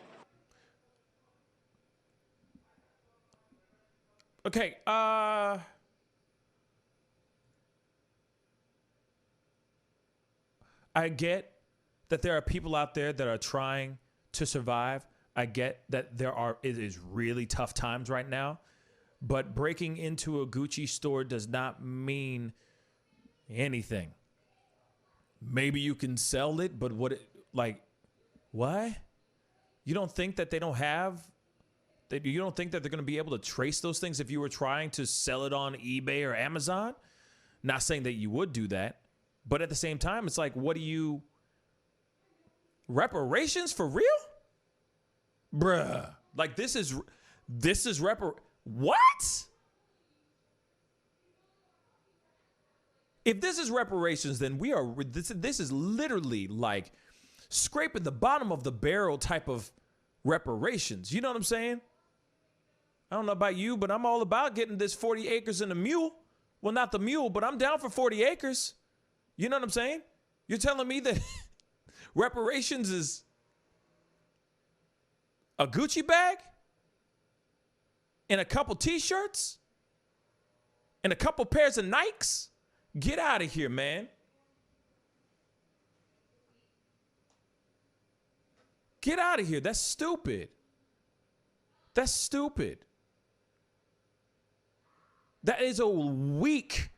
Okay, I get that there are people out there that are trying to survive. I get that it is really tough times right now, but breaking into a Gucci store does not mean anything. Maybe you can sell it, but what? You don't think that they don't have? You don't think that they're going to be able to trace those things if you were trying to sell it on eBay or Amazon? Not saying that you would do that, but at the same time, it's like, what do you... Reparations for real? Bruh. Like, this is what? If this is reparations, then this is literally like scraping the bottom of the barrel type of reparations. You know what I'm saying? I don't know about you, but I'm all about getting this 40 acres and a mule. Well, not the mule, but I'm down for 40 acres. You know what I'm saying? You're telling me that reparations is A Gucci bag? And a couple t-shirts? And a couple pairs of Nikes? Get out of here, man. Get out of here. That's stupid. That's stupid. That is a weak,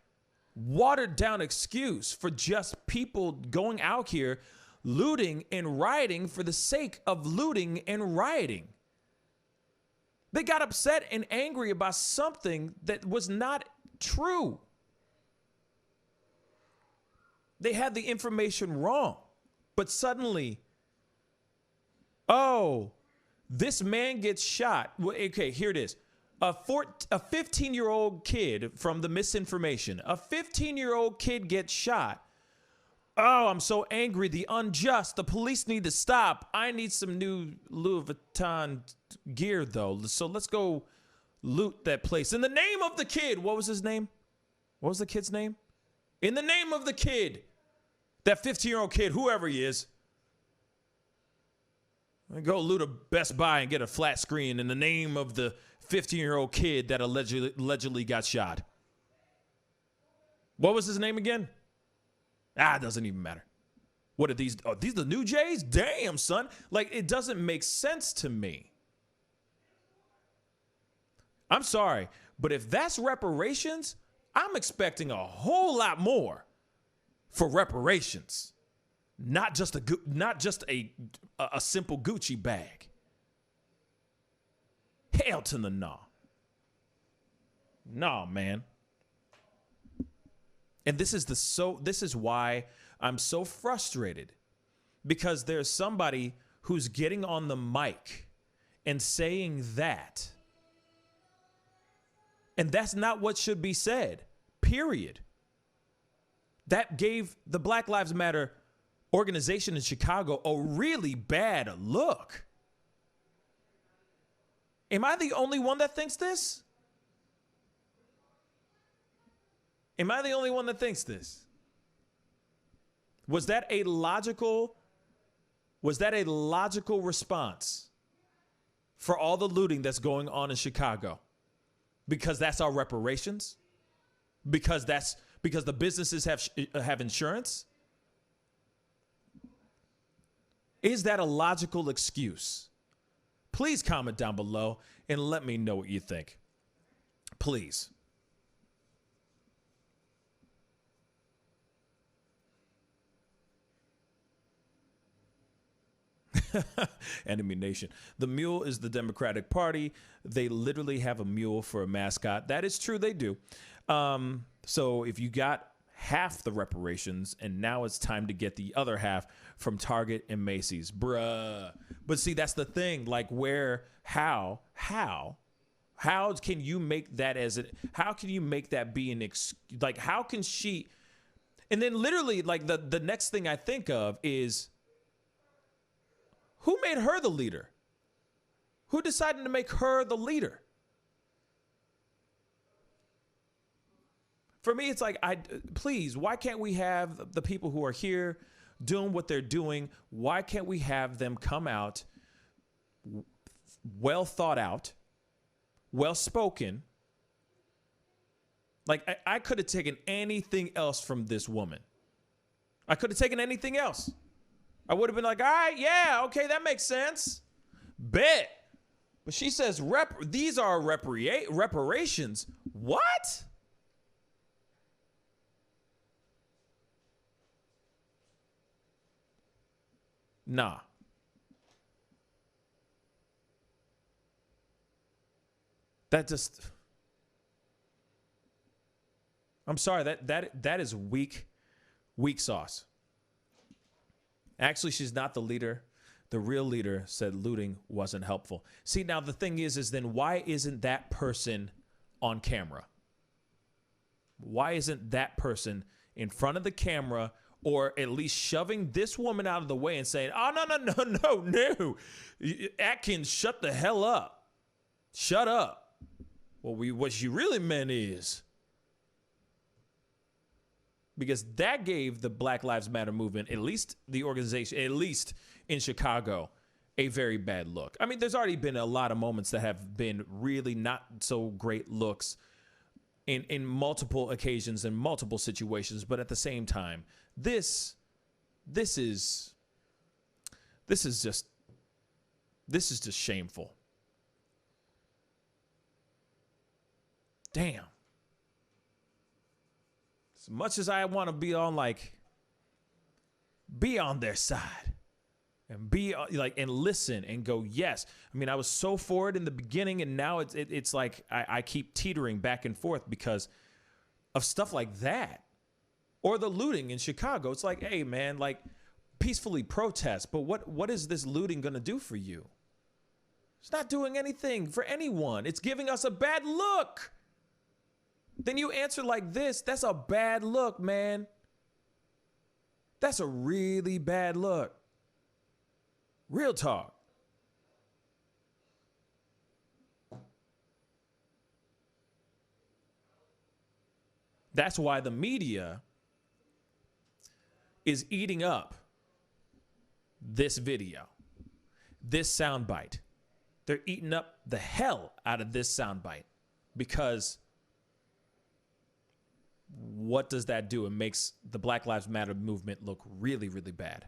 watered down excuse for just people going out here looting and rioting for the sake of looting and rioting. They got upset and angry about something that was not true. They had the information wrong, but suddenly, oh, this man gets shot. Okay, here it is. A 15-year-old kid from the misinformation. A 15-year-old kid gets shot. Oh, I'm so angry. The unjust. The police need to stop. I need some new Louis Vuitton gear, though. So let's go loot that place. In the name of the kid. What was his name? What was the kid's name? In the name of the kid. That 15-year-old kid, whoever he is. Go loot a Best Buy and get a flat screen in the name of the 15-year-old kid that allegedly got shot. What was his name again? It doesn't even matter. What are these? Oh, these the new Jays? Damn, son. Like, it doesn't make sense to me. I'm sorry, but if that's reparations, I'm expecting a whole lot more for reparations. Not just a simple Gucci bag. Hell to the no. No, man. And this is why I'm so frustrated, because there's somebody who's getting on the mic and saying that. And that's not what should be said. Period. That gave the Black Lives Matter organization in Chicago a really bad look. Am I the only one that thinks this? Am I the only one that thinks this? Was that a logical response for all the looting that's going on in Chicago? Because that's our reparations? Because the businesses have insurance? Is that a logical excuse? Please comment down below and let me know what you think. Please. Enemy Nation. The mule is the Democratic Party. They literally have a mule for a mascot. That is true. They do. So if you got half the reparations and now it's time to get the other half from Target and Macy's, bruh. But see, that's the thing. Like, how can you make that how can you make that be an like, how can she? And then literally, like, the next thing I think of is, who made her the leader? Who decided to make her the leader? For me, it's like, please, why can't we have the people who are here doing what they're doing? Why can't we have them come out well thought out, well spoken? Like, I could have taken anything else from this woman. I could have taken anything else. I would have been like, all right, yeah, okay, that makes sense. Bet. But she says, these are reparations. What? Nah. That just, I'm sorry, that is weak sauce. Actually, she's not the leader. The real leader said looting wasn't helpful. See, now the thing is then why isn't that person on camera? Why isn't that person in front of the camera, or at least shoving this woman out of the way and saying, oh, no. Atkins, shut the hell up. Shut up. What she really meant is, because that gave the Black Lives Matter movement, at least the organization, at least in Chicago, a very bad look. I mean, there's already been a lot of moments that have been really not so great looks in multiple occasions and multiple situations, but at the same time, this is just shameful. Damn. As much as I want to be on their side and be like and listen and go, yes. I mean, I was so for it in the beginning, and now it's like I keep teetering back and forth because of stuff like that. Or the looting in Chicago. It's like, hey man, like peacefully protest, but what is this looting gonna do for you? It's not doing anything for anyone. It's giving us a bad look. Then you answer like this. That's a bad look, man. That's a really bad look. Real talk. That's why the media is eating up this video, this soundbite. They're eating up the hell out of this soundbite because what does that do? It makes the Black Lives Matter movement look really, really bad.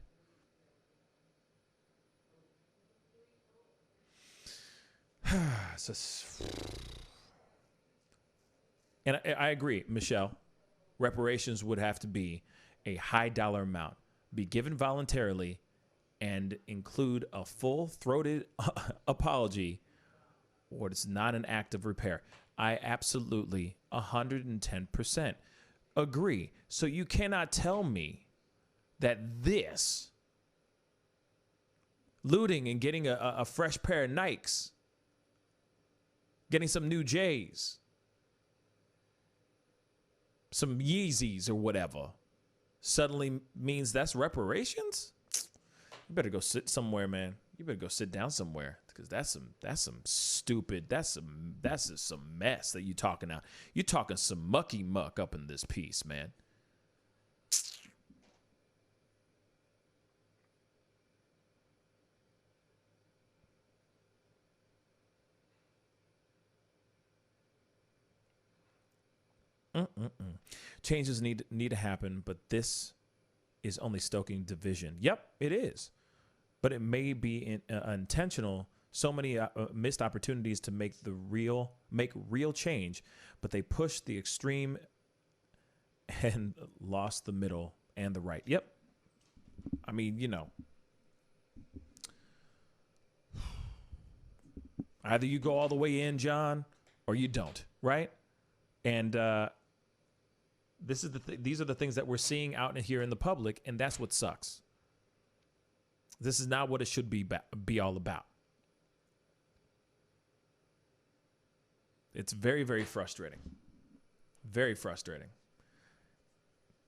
And I agree, Michelle. Reparations would have to be a high dollar amount, be given voluntarily, and include a full-throated apology, or it's not an act of repair. I absolutely 110% agree. So you cannot tell me that this looting and getting a fresh pair of Nikes, getting some new J's, some Yeezys or whatever, suddenly means that's reparations? You better go sit somewhere, man. You better go sit down somewhere because that's some stupid, that's just some mess that you talking out. You talking some mucky muck up in this piece, man. Changes need to happen, but this is only stoking division. Yep, it is. But it may be intentional. So many missed opportunities to make real change, but they pushed the extreme and lost the middle and the right. Yep. I mean, you know, either you go all the way in, John, or you don't, right? And these are the things that we're seeing out here in the public, and that's what sucks. This is not what it should be all about. It's very, very frustrating. Very frustrating.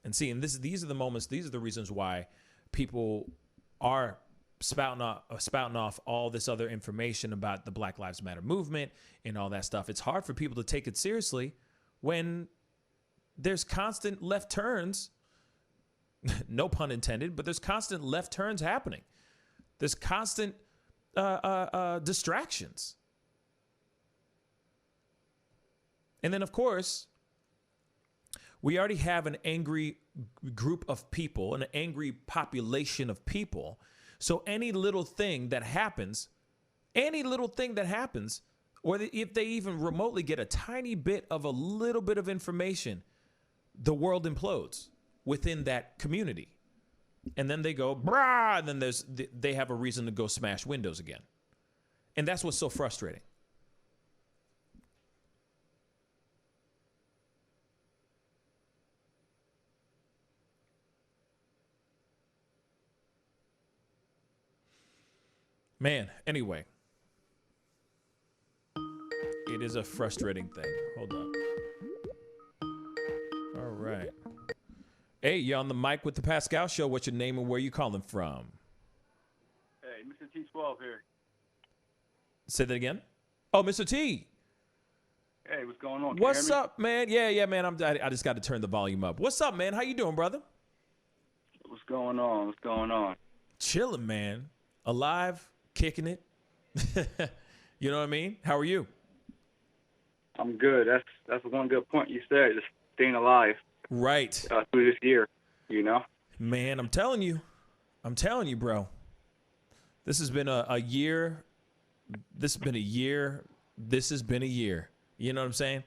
And see, and these are the moments, these are the reasons why people are spouting off all this other information about the Black Lives Matter movement and all that stuff. It's hard for people to take it seriously when there's constant left turns, no pun intended, but there's constant left turns happening. There's constant distractions. And then, of course, we already have an angry group of people, an angry population of people. So any little thing that happens, or if they even remotely get a tiny bit of a little bit of information, the world implodes within that community. And then they go, brah, and then they have a reason to go smash windows again. And that's what's so frustrating. Man, anyway. It is a frustrating thing. Hold up. All right. Hey, you're on the mic with the Pascal Show. What's your name and where you calling from? Hey, Mr. T12 here. Say that again. Oh, Mr. T. Hey, what's going on? What's up, man? Yeah, man. I just got to turn the volume up. What's up, man? How you doing, brother? What's going on? Chilling, man. Alive, kicking it. You know what I mean? How are you? I'm good. That's one good point you said. Just staying alive Right. through this year, you know? Man, I'm telling you, bro. This has been a year. This has been a year. This has been a year. You know what I'm saying?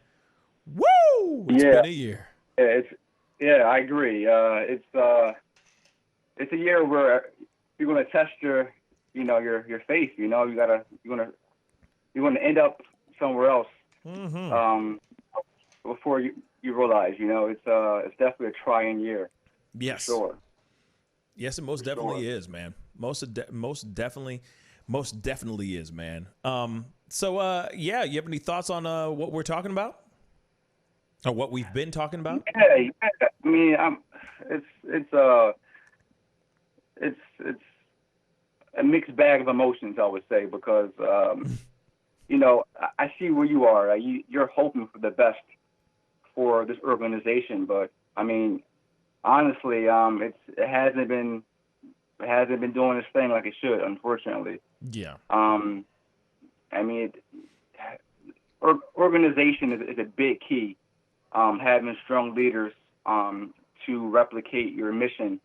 Woo! It's been a year. I agree. It's a year where you're going to test your faith. You know, you're going to end up somewhere else. Mm-hmm. Before you realize, you know, it's definitely a trying year. Yes. For sure. Yes, it most definitely is, man. Most definitely is, man. So you have any thoughts on what we're talking about, or what we've been talking about? Yeah. I mean, it's a mixed bag of emotions, I would say, because you know, I see where you are. You're hoping for the best for this organization, but I mean, honestly, it hasn't been doing its thing like it should, unfortunately. Yeah. I mean, organization is a big key. Having strong leaders to replicate your mission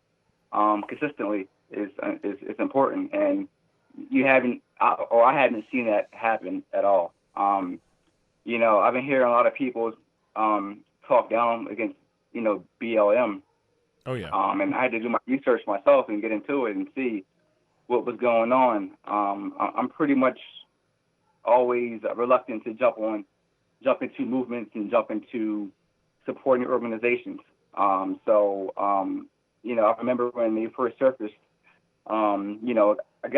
consistently is important, and I haven't seen that happen at all. You know, I've been hearing a lot of people talk down against, you know, BLM. Oh yeah. And I had to do my research myself and get into it and see what was going on. I'm pretty much always reluctant to jump into movements and jump into supporting organizations. You know, I remember when they first surfaced, you know, I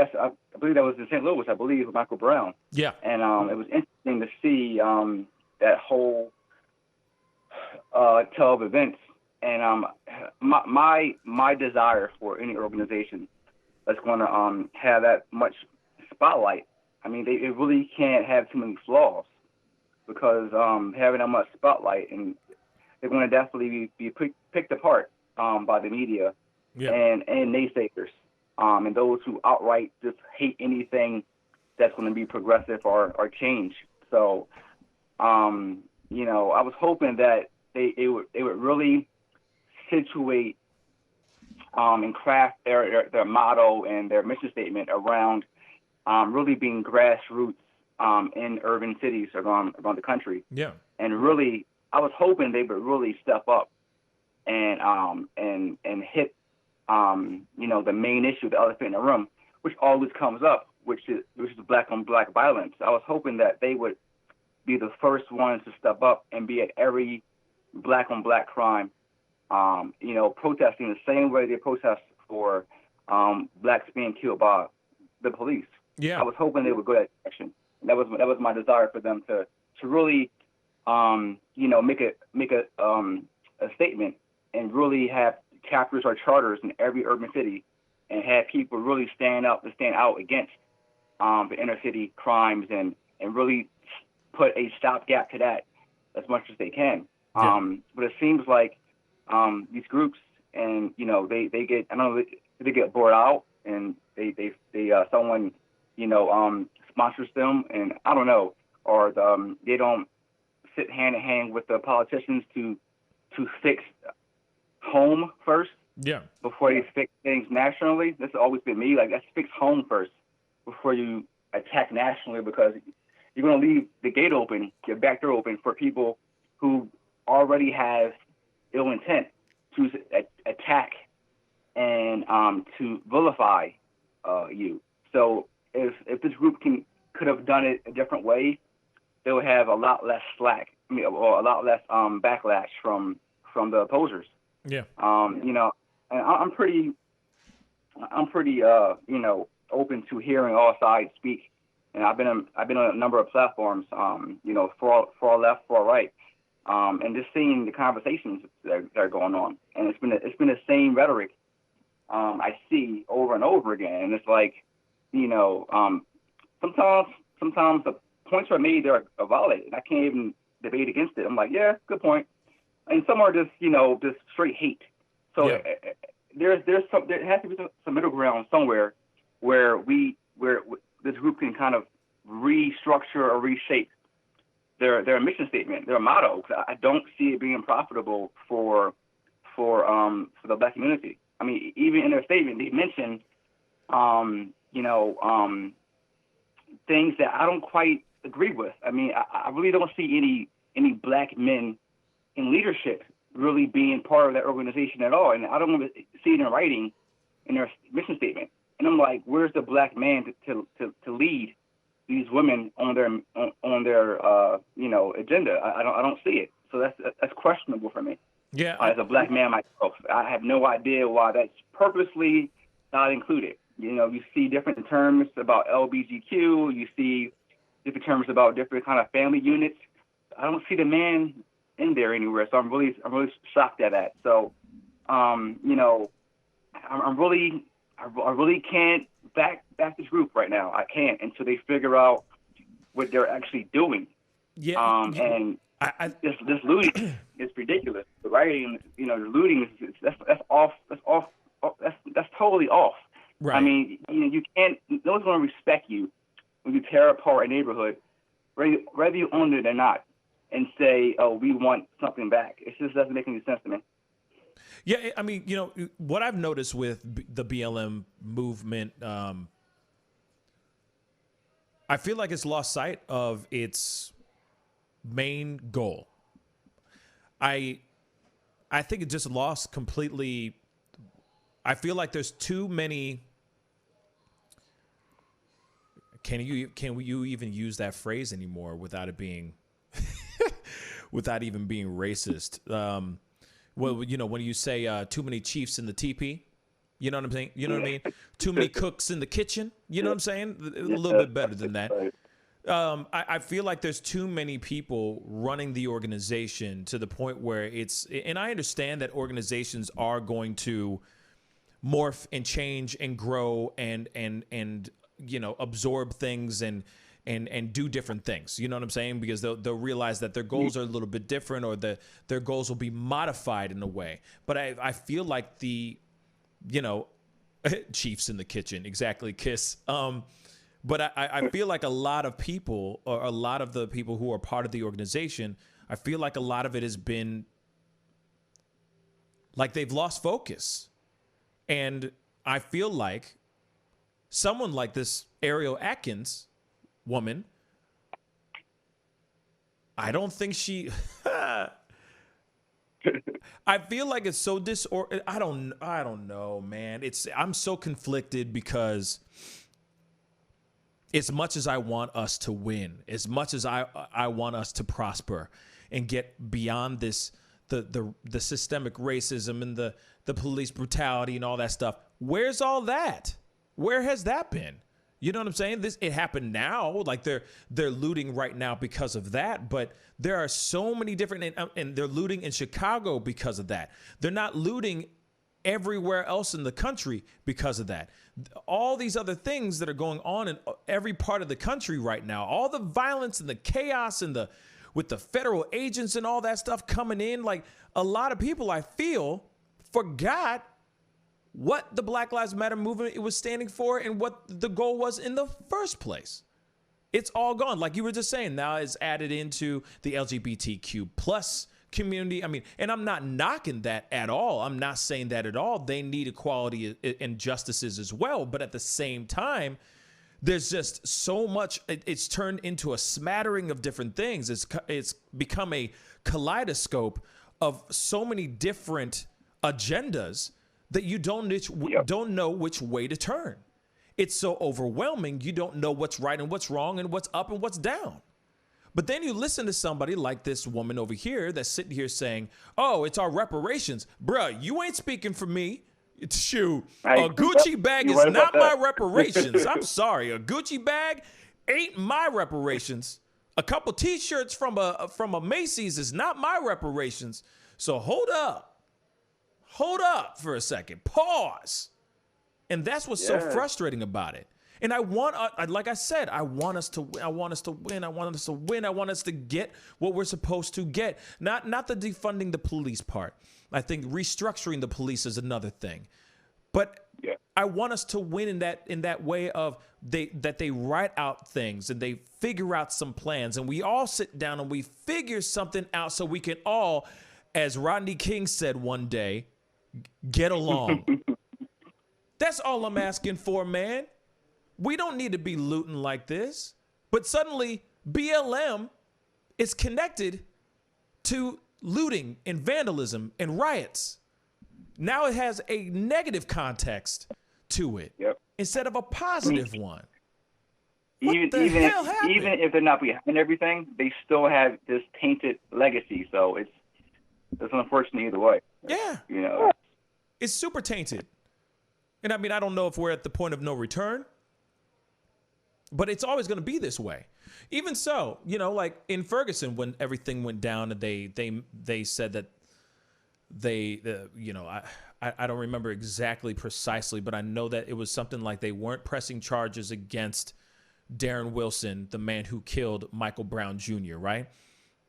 believe that was in St. Louis, with Michael Brown. Yeah. And it was interesting to see that whole tale of events. And my desire for any organization that's going to have that much spotlight, I mean, it really can't have too many flaws, because having that much spotlight, and they're going to definitely be picked apart by the media and naysayers, and those who outright just hate anything that's going to be progressive or change. So, you know, I was hoping that they would really situate and craft their motto and their mission statement around really being grassroots in urban cities around the country. Yeah. And really, I was hoping they would really step up and hit you know, the main issue, the elephant in the room, which always comes up, which is black on black violence. I was hoping that they would be the first ones to step up and be at every black on black crime. You know, protesting the same way they protest for blacks being killed by the police. Yeah. I was hoping they would go that direction. That was my desire for them to really, you know, make a statement and really have chapters or charters in every urban city, and have people really stand out against the inner city crimes, and really put a stopgap to that as much as they can. Yeah. But it seems like these groups, and you know, they get, I don't know, they get bored out, and they someone, you know, sponsors them, and I don't know, or they don't sit hand in hand with the politicians to fix home first. Yeah. Before you fix things nationally. This has always been me. Like, let's fix home first before you attack nationally, because you're going to leave the gate open, your back door open, for people who already have ill intent to attack and to vilify you. So if this group could have done it a different way, they would have a lot less slack, or a lot less backlash from the opposers. Yeah. You know, and I'm pretty you know, open to hearing all sides speak, and I've been on a number of platforms, you know, far left, far right, and just seeing the conversations that are going on, and it's been the same rhetoric I see over and over again, and it's like, you know, sometimes the points are made that are valid, and I can't even debate against it. I'm like, yeah, good point. And some are just, you know, just straight hate. So there has to be some middle ground somewhere where this group can kind of restructure or reshape their mission statement, their motto. I don't see it being profitable for the black community. I mean, even in their statement, they mention, things that I don't quite agree with. I mean, I really don't see any black men in leadership really being part of that organization at all, and I don't see it in writing in their mission statement. And I'm like, where's the black man to lead these women on their agenda? I don't see it. So that's questionable for me. Yeah. As a black man myself, I have no idea why that's purposely not included. You know, you see different terms about LGBTQ. You see different terms about different kind of family units. I don't see the man in there anywhere. So I'm really shocked at that. So, I really can't back this group right now. I can't until they figure out what they're actually doing. Yeah. And this looting is ridiculous. The writing, the looting that's off. That's totally off. Right. I mean, you can't. No one's going to respect you when you tear apart a neighborhood, whether you own it or not, and say, "Oh, we want something back." It just doesn't make any sense to me. Yeah, I mean, what I've noticed with the BLM movement, I feel like it's lost sight of its main goal. I think it just lost completely. I feel like there's too many. Can you even use that phrase anymore without it being, without even being racist? Well, when you say too many chiefs in the teepee, you know what I'm saying? You know what I mean? Too many cooks in the kitchen. You know what I'm saying? A little bit better than that. I feel like there's too many people running the organization to the point where and I understand that organizations are going to morph and change and grow and absorb things and do different things. You know what I'm saying? Because they'll realize that their goals are a little bit different, or their goals will be modified in a way. But I feel like chiefs in the kitchen, exactly, Kiss. But I feel like a lot of people, or a lot of the people who are part of the organization, I feel like a lot of it has been like they've lost focus. And I feel like someone like this Ariel Atkins woman, I don't think she I feel like it's so I don't know, man. I'm so conflicted, because as much as I want us to win, as much as I want us to prosper and get beyond this the systemic racism and the police brutality and all that stuff, where's all that? Where has that been? You know what I'm saying? It happened now, like they're looting right now because of that. But there are so many different, and they're looting in Chicago because of that. They're not looting everywhere else in the country because of that. All these other things that are going on in every part of the country right now, all the violence and the chaos and with the federal agents and all that stuff coming in, like a lot of people, I feel, forgot what the Black Lives Matter movement it was standing for and what the goal was in the first place. It's all gone. Like you were just saying, now it's added into the LGBTQ plus community. I mean, and I'm not knocking that at all. I'm not saying that at all. They need equality and justices as well. But at the same time, there's just so much. It's turned into a smattering of different things. It's become a kaleidoscope of so many different agendas that you don't know which way to turn. It's so overwhelming, you don't know what's right and what's wrong and what's up and what's down. But then you listen to somebody like this woman over here that's sitting here saying, oh, it's our reparations. Bruh, you ain't speaking for me. Shoot, a Gucci bag is not my reparations. I'm sorry, a Gucci bag ain't my reparations. A couple T-shirts from a Macy's is not my reparations. So hold up for a second, pause. And that's what's so frustrating about it. And I want, like I said, I want us to win. I want us to win. I want us to win. I want us to get what we're supposed to get. Not the defunding the police part. I think restructuring the police is another thing. But I want us to win in that way of they write out things and they figure out some plans, and we all sit down and we figure something out so we can all, as Rodney King said one day, get along. That's all I'm asking for, man. We don't need to be looting like this. But suddenly BLM is connected to looting and vandalism and riots. Now it has a negative context to it instead of a positive one. Even if they're not behind everything, they still have this tainted legacy. So it's unfortunate either way. Yeah. You know, it's super tainted. And I mean, I don't know if we're at the point of no return, but it's always going to be this way. Even so, you know, like in Ferguson, when everything went down and they said that you know, I don't remember exactly precisely, but I know that it was something like they weren't pressing charges against Darren Wilson, the man who killed Michael Brown Jr., right?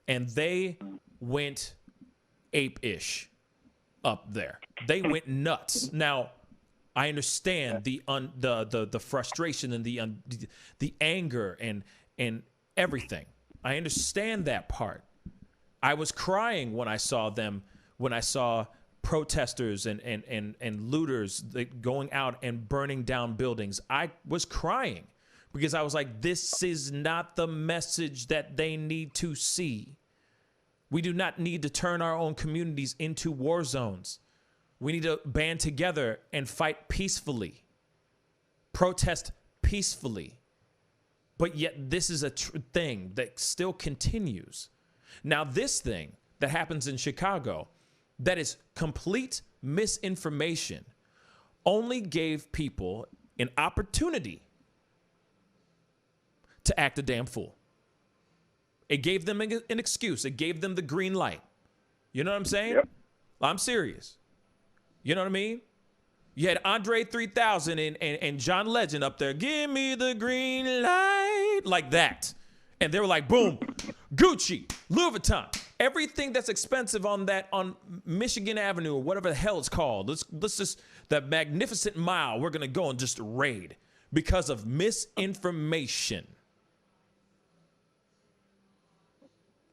And they went ape-ish up there. They went nuts. Now, I understand the frustration and the anger and everything. I understand that part. I was crying when I saw them, when I saw protesters and looters going out and burning down buildings. I was crying because I was like, this is not the message that they need to see. We do not need to turn our own communities into war zones. We need to band together and fight peacefully, protest peacefully. But yet this is a thing that still continues. Now, this thing that happens in Chicago, that is complete misinformation, only gave people an opportunity to act a damn fool. It gave them an excuse. It gave them the green light. You know what I'm saying? Yep. I'm serious. You know what I mean? You had Andre 3000 and John Legend up there. Give me the green light. Like that. And they were like, boom, Gucci, Louis Vuitton, everything that's expensive on Michigan Avenue or whatever the hell it's called. Let's just, that magnificent mile, we're going to go and just raid because of misinformation.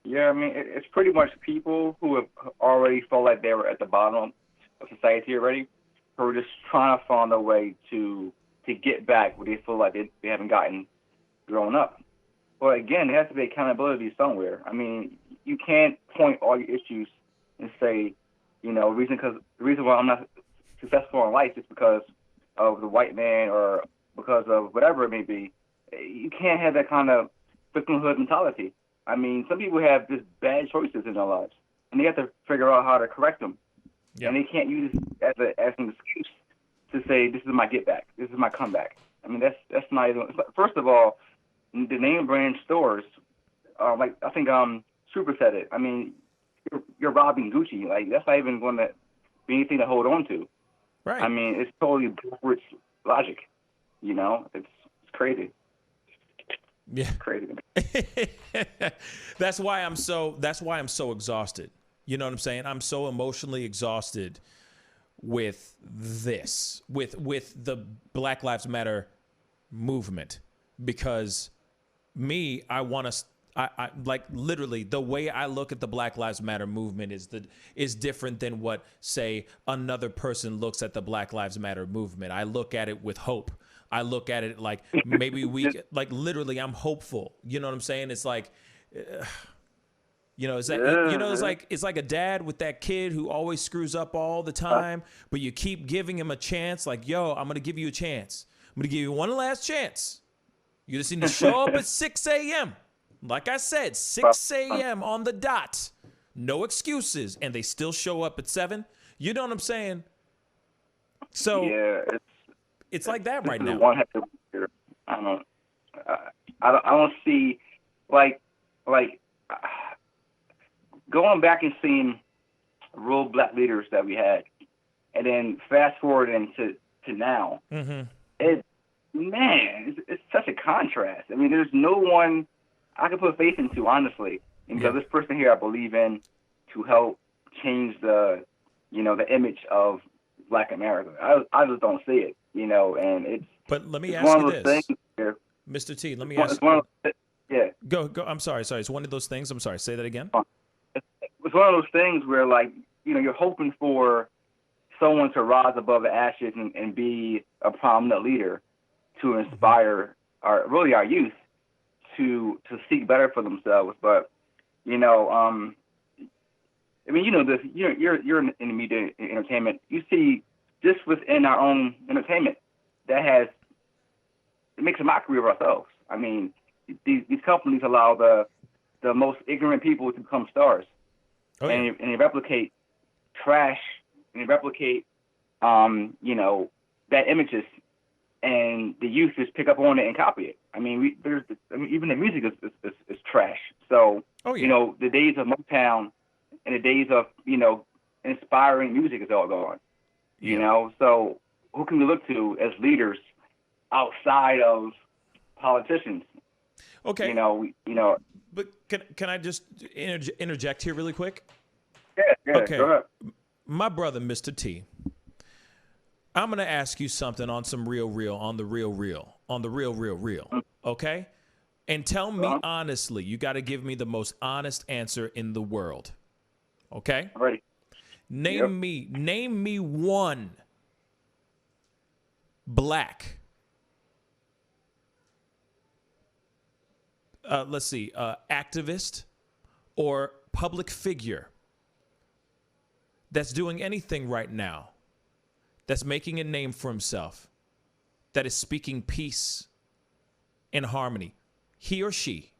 Yeah, I mean, it's pretty much people who have already felt like they were at the bottom of society already, who are just trying to find a way to get back what they feel like they haven't gotten growing up. But again, there has to be accountability somewhere. I mean, you can't point all your issues and say, you know, the reason why I'm not successful in life is because of the white man or because of whatever it may be. You can't have that kind of victimhood mentality. I mean, some people have just bad choices in their lives, and they have to figure out how to correct them. Yep. And they can't use it as an excuse to say, this is my get back, this is my comeback. I mean, that's not even. First of all, the name brand stores, like I think Super said it. I mean, you're robbing Gucci. Like that's not even going to be anything to hold on to. Right. I mean, it's totally backwards logic. You know, it's crazy. Yeah. It's crazy. That's why I'm so exhausted. You know what I'm saying? I'm so emotionally exhausted with this, with the Black Lives Matter movement, because I want to, I like literally the way I look at the Black Lives Matter movement is different than what, say, another person looks at the Black Lives Matter movement. I look at it with hope. I look at it like maybe like literally I'm hopeful. You know what I'm saying? It's like, you know, it's like a dad with that kid who always screws up all the time, but you keep giving him a chance. Like, yo, I'm going to give you a chance. I'm going to give you one last chance. You just need to show up at 6 a.m. Like I said, 6 a.m. on the dot. No excuses. And they still show up at 7. You know what I'm saying? So yeah, it's like that right now. I don't see like going back and seeing real black leaders that we had, and then fast forwarding to now. Mm-hmm. It's such a contrast. I mean, there's no one I can put faith into, honestly. And because this person here I believe in to help change the image of Black America. I just don't see it. And it's But let me it's ask one you of those this, things where Mr. T. Let me it's ask. one of those, yeah. Go. I'm sorry. It's one of those things. I'm sorry. Say that again. It's one of those things where, like, you're hoping for someone to rise above the ashes and be a prominent leader to inspire our youth to seek better for themselves. But I mean, this. You're in the media and entertainment. You see, just within our own entertainment, it makes a mockery of ourselves. I mean, these companies allow the most ignorant people to become stars, and they replicate trash, and they replicate, bad images, and the youth just pick up on it and copy it. I mean, even the music is trash. So, the days of Motown and the days of, inspiring music is all gone. So who can we look to as leaders outside of politicians? Okay. But can I just interject here really quick? Yeah. Okay. Go ahead. My brother, Mr. T, I'm going to ask you something on the real. Okay? And tell me honestly, you got to give me the most honest answer in the world. Okay? I'm ready. Name me one black activist or public figure that's doing anything right now, that's making a name for himself, that is speaking peace and harmony, he or she.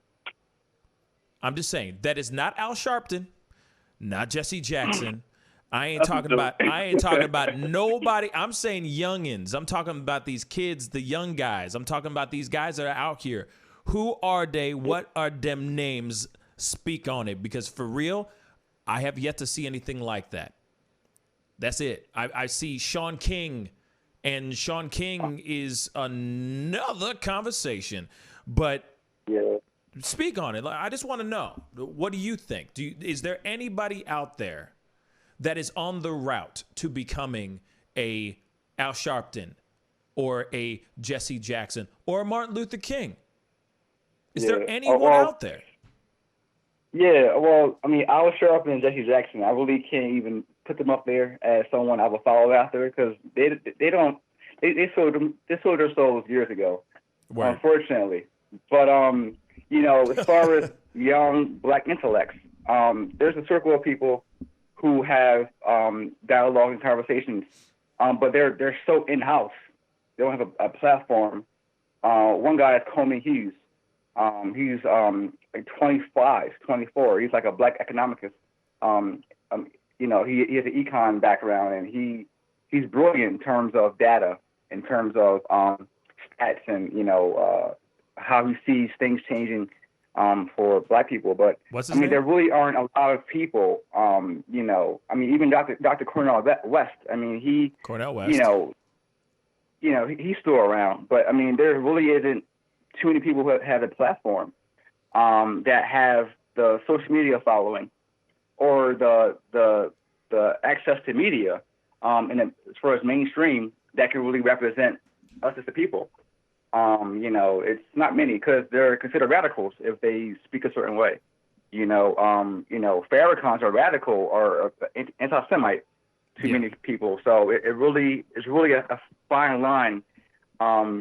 I'm just saying, that is not Al Sharpton, not Jesse Jackson. I ain't talking about nobody. I'm saying youngins. I'm talking about these kids, the young guys. I'm talking about these guys that are out here. Who are they? What are them names? Speak on it, because for real, I have yet to see anything like that. That's it. I see Sean King, and Sean King is another conversation. But speak on it. I just want to know, what do you think? Is there anybody out there that is on the route to becoming a Al Sharpton or a Jesse Jackson or a Martin Luther King? Is there anyone out there? Yeah, well, I mean, Al Sharpton and Jesse Jackson, I really can't even put them up there as someone I would follow after, because they sold their souls years ago, unfortunately. But as far as young black intellects, there's a circle of people who have dialogue and conversations, but they're so in-house. They don't have a platform. One guy is Coleman Hughes. He's like 25, 24. He's like a black economicist. He has an econ background, and he's brilliant in terms of data, in terms of stats, and how he sees things changing for black people. But there really aren't a lot of people. Even Dr. Cornel West. Cornel West. He's still around. But there really isn't too many people who have a platform that have the social media following or the access to media, and as far as mainstream, that can really represent us as the people. It's not many, because they're considered radicals if they speak a certain way. Farrakhan's are radical or anti-Semite to many people. So it really is a fine line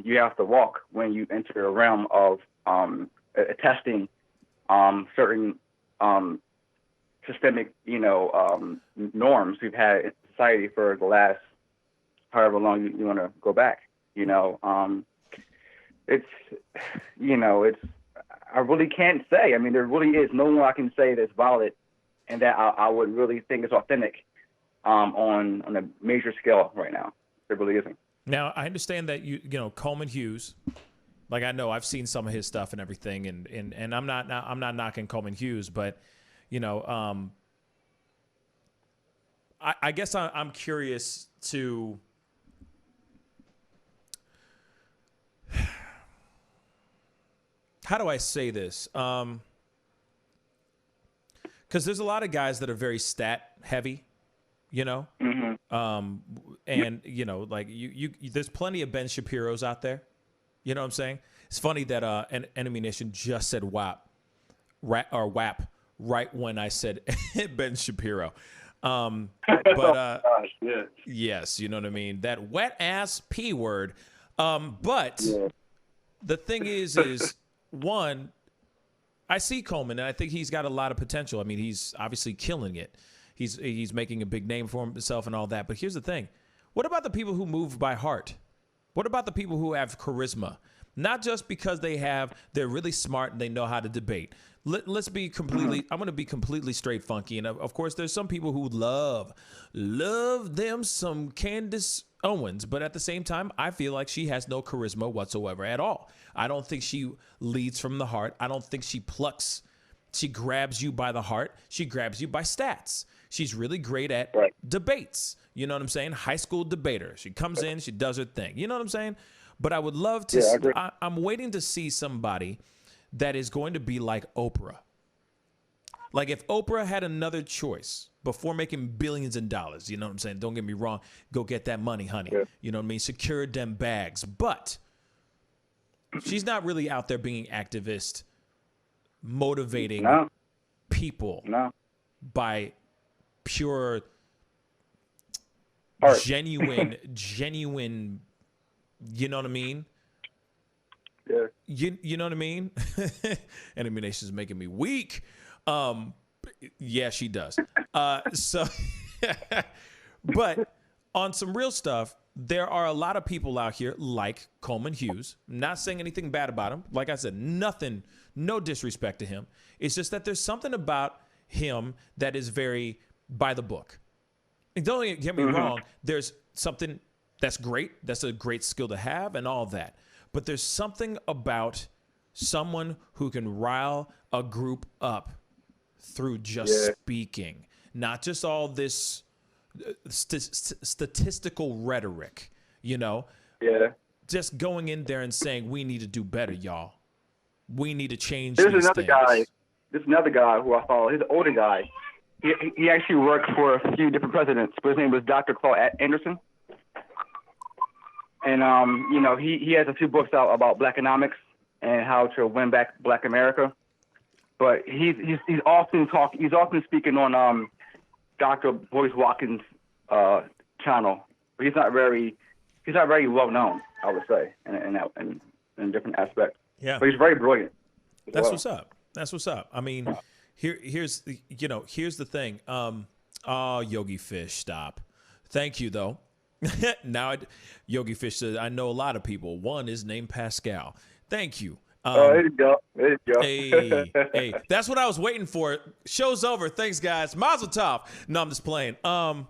you have to walk when you enter a realm of testing certain systemic, norms we've had in society for the last however long you want to go back. I really can't say. There really is no one I can say that's valid and that I would really think is authentic on a major scale right now. There really isn't. Now, I understand that Coleman Hughes, like, I know I've seen some of his stuff and everything, and I'm not knocking Coleman Hughes, but I guess I'm curious to. How do I say this? Because there's a lot of guys that are very stat heavy, you know? And, you know, like you there's plenty of Ben Shapiro's out there. You know what I'm saying? It's funny that Enemy Nation just said WAP right when I said Ben Shapiro. But yes, you know what I mean? That wet ass P word. But the thing is one, I see Coleman and I think he's got a lot of potential. I mean, he's obviously killing it. He's making a big name for himself and all that. But here's the thing. What about the people who move by heart? What about the people who have charisma? Not just because they're really smart and they know how to debate. Let's be completely, I'm going to be completely straight funky. And of course, there's some people who love them some Candace Owens. But at the same time, I feel like she has no charisma whatsoever at all. I don't think she leads from the heart. I don't think she grabs you by the heart. She grabs you by stats. She's really great at debates. You know what I'm saying? High school debater. She comes in, she does her thing. You know what I'm saying? But I would love to, I'm waiting to see somebody that is going to be like Oprah. Like if Oprah had another choice before making billions in dollars, you know what I'm saying? Don't get me wrong. Go get that money, honey. Yeah. You know what I mean? Secure them bags. But she's not really out there being activist, motivating people by pure, genuine, you know what I mean? Yeah. You know what I mean? Enemy Nation is making me weak. Yeah, she does. But on some real stuff, there are a lot of people out here like Coleman Hughes. Not saying anything bad about him. Like I said, nothing, no disrespect to him. It's just that there's something about him that is very by the book. And don't get me wrong. There's something that's great. That's a great skill to have and all that. But there's something about someone who can rile a group up through just speaking, not just all this statistical rhetoric, you know? Yeah. Just going in there and saying, we need to do better, y'all. We need to change these things. There's another guy who I follow. He's an older guy. He actually worked for a few different presidents, but his name was Dr. Claude Anderson. And, you know, he has a few books out about black economics and how to win back Black America. But he's often speaking on Dr. Boyce Watkins' channel. But he's not very well known, I would say, in different aspects. Yeah. But he's very brilliant. That's what's up. That's what's up. I mean, here's the thing. Yogi Fish, stop. Thank you though. Now, Yogi Fish says, I know a lot of people. One is named Pascal. Thank you. There you go. Hey, that's what I was waiting for. Show's over. Thanks, guys. Mazel tov. No, I'm just playing. No,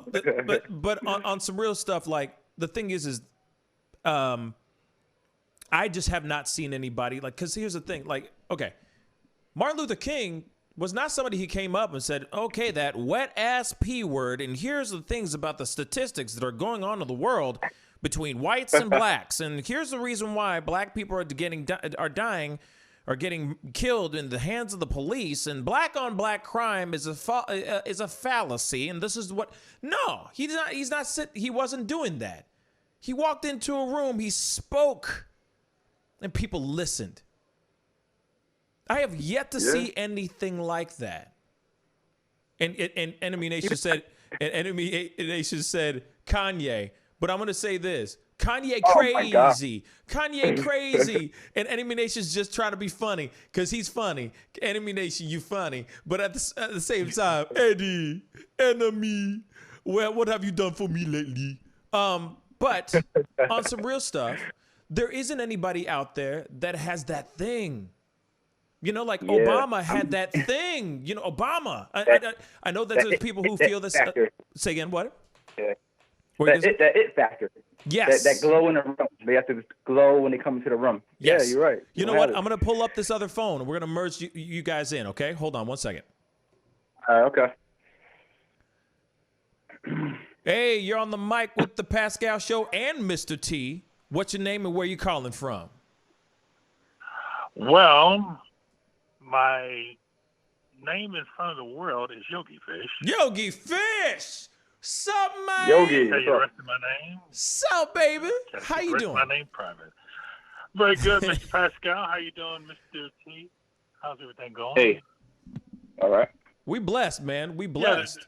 but on some real stuff, like the thing is, I just have not seen anybody like. Because here's the thing, like, okay, Martin Luther King was not somebody who came up and said, okay, that wet ass P word, and here's the things about the statistics that are going on in the world between whites and blacks, and here's the reason why black people are dying or getting killed in the hands of the police, and black on black crime is a fallacy, and this is what. No, he wasn't doing that. He walked into a room, he spoke, and people listened. I have yet to see anything like that. And Enemy Nation said, Kanye. But I'm going to say this. Kanye crazy. Kanye crazy. And Enemy Nation's just trying to be funny because he's funny. Enemy Nation, you funny. But at the same time, Eddie, enemy, well, what have you done for me lately? But on some real stuff, there isn't anybody out there that has that thing. You know, like Obama had that thing. You know, Obama. I know that there's people who feel this. Say again, what? Yeah. That it factor. Yes. That glow in the room. They have to glow when they come into the room. Yes. Yeah, you're right. You know what? I'm going to pull up this other phone, and we're going to merge you guys in, okay? Hold on one second. Okay. Hey, you're on the mic with the Pascal Show and Mr. T. What's your name and where you calling from? Well, my name in front of the world is Yogi Fish. Yogi Fish. Sup, man? Yogi, Tell what's you the up? rest of my name. Sup, baby? Gotta How keep the you rest of doing? my name private. Very good, Mr. Pascal. How you doing, Mr. T? How's everything going? Hey. All right. We blessed, man. We blessed.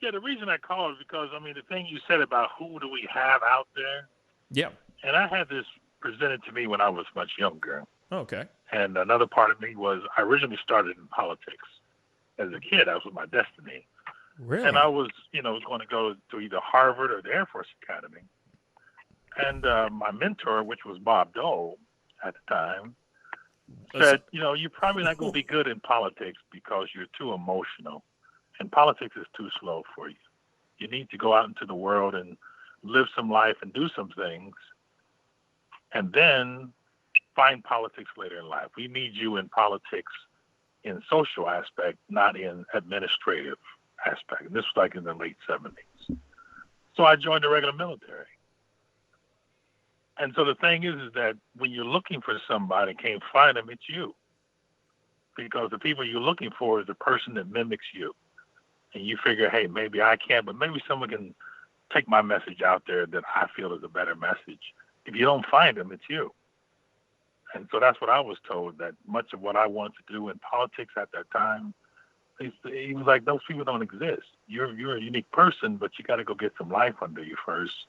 Yeah, the reason I called is because, I mean, the thing you said about who do we have out there, Yeah. and I had this presented to me when I was much younger. Okay. And another part of me was I originally started in politics. As a kid, that was my destiny. Really? And I was, going to go to either Harvard or the Air Force Academy. And my mentor, which was Bob Dole at the time, said, you're probably not going to be good in politics because you're too emotional. And politics is too slow for you. You need to go out into the world and live some life and do some things. And then find politics later in life. We need you in politics in social aspect, not in administrative aspect. And this was like in the late 70s. So I joined the regular military. And so the thing is that when you're looking for somebody and can't find them, it's you. Because the people you're looking for is the person that mimics you. And you figure, hey, maybe I can, but maybe someone can take my message out there that I feel is a better message. If you don't find them, it's you. And so that's what I was told, that much of what I wanted to do in politics at that time, he was like, those people don't exist. You're a unique person, but you got to go get some life under you first.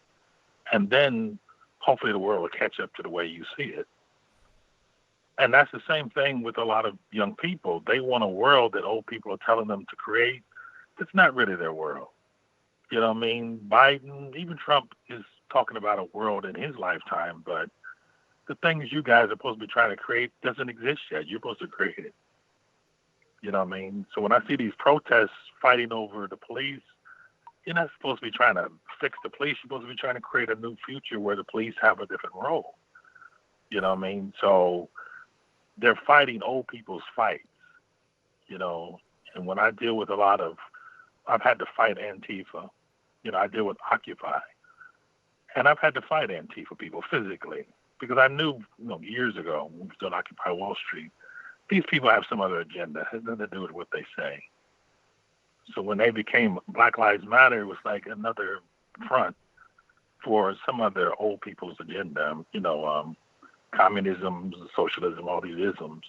And then hopefully the world will catch up to the way you see it. And that's the same thing with a lot of young people. They want a world that old people are telling them to create. It's not really their world. You know what I mean? Biden, even Trump is talking about a world in his lifetime, but the things you guys are supposed to be trying to create doesn't exist yet. You're supposed to create it. You know what I mean? So when I see these protests fighting over the police, you're not supposed to be trying to fix the police. You're supposed to be trying to create a new future where the police have a different role. You know what I mean? So they're fighting old people's fights, and when I deal with I've had to fight Antifa. I deal with Occupy. And I've had to fight Antifa people physically because I knew, years ago when we was doing Occupy Wall Street, these people have some other agenda. It has nothing to do with what they say. So when they became Black Lives Matter, it was like another front for some other old people's agenda, communism, socialism, all these isms.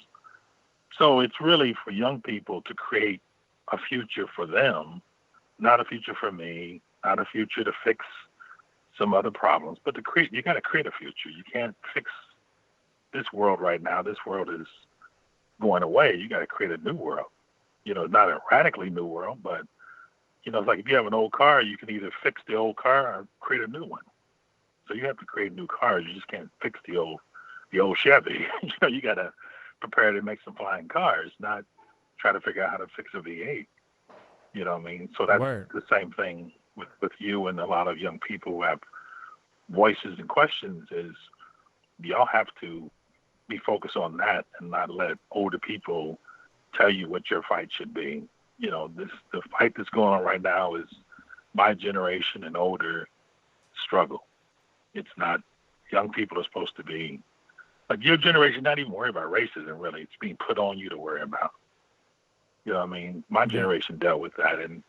So it's really for young people to create a future for them, not a future for me, not a future to fix some other problems, but you got to create a future. You can't fix this world right now. This world is going away. You got to create a new world. Not a radically new world, but it's like if you have an old car, you can either fix the old car or create a new one. So you have to create new cars. You just can't fix the old Chevy. You got to prepare to make some flying cars, not try to figure out how to fix a V8. You know what I mean? So that's the same thing with you and a lot of young people who have voices and questions is y'all have to be focused on that and not let older people tell you what your fight should be. The fight that's going on right now is my generation and older struggle. It's not, young people are supposed to be, like your generation, not even worry about racism really. It's being put on you to worry about. You know what I mean? My generation dealt with that, and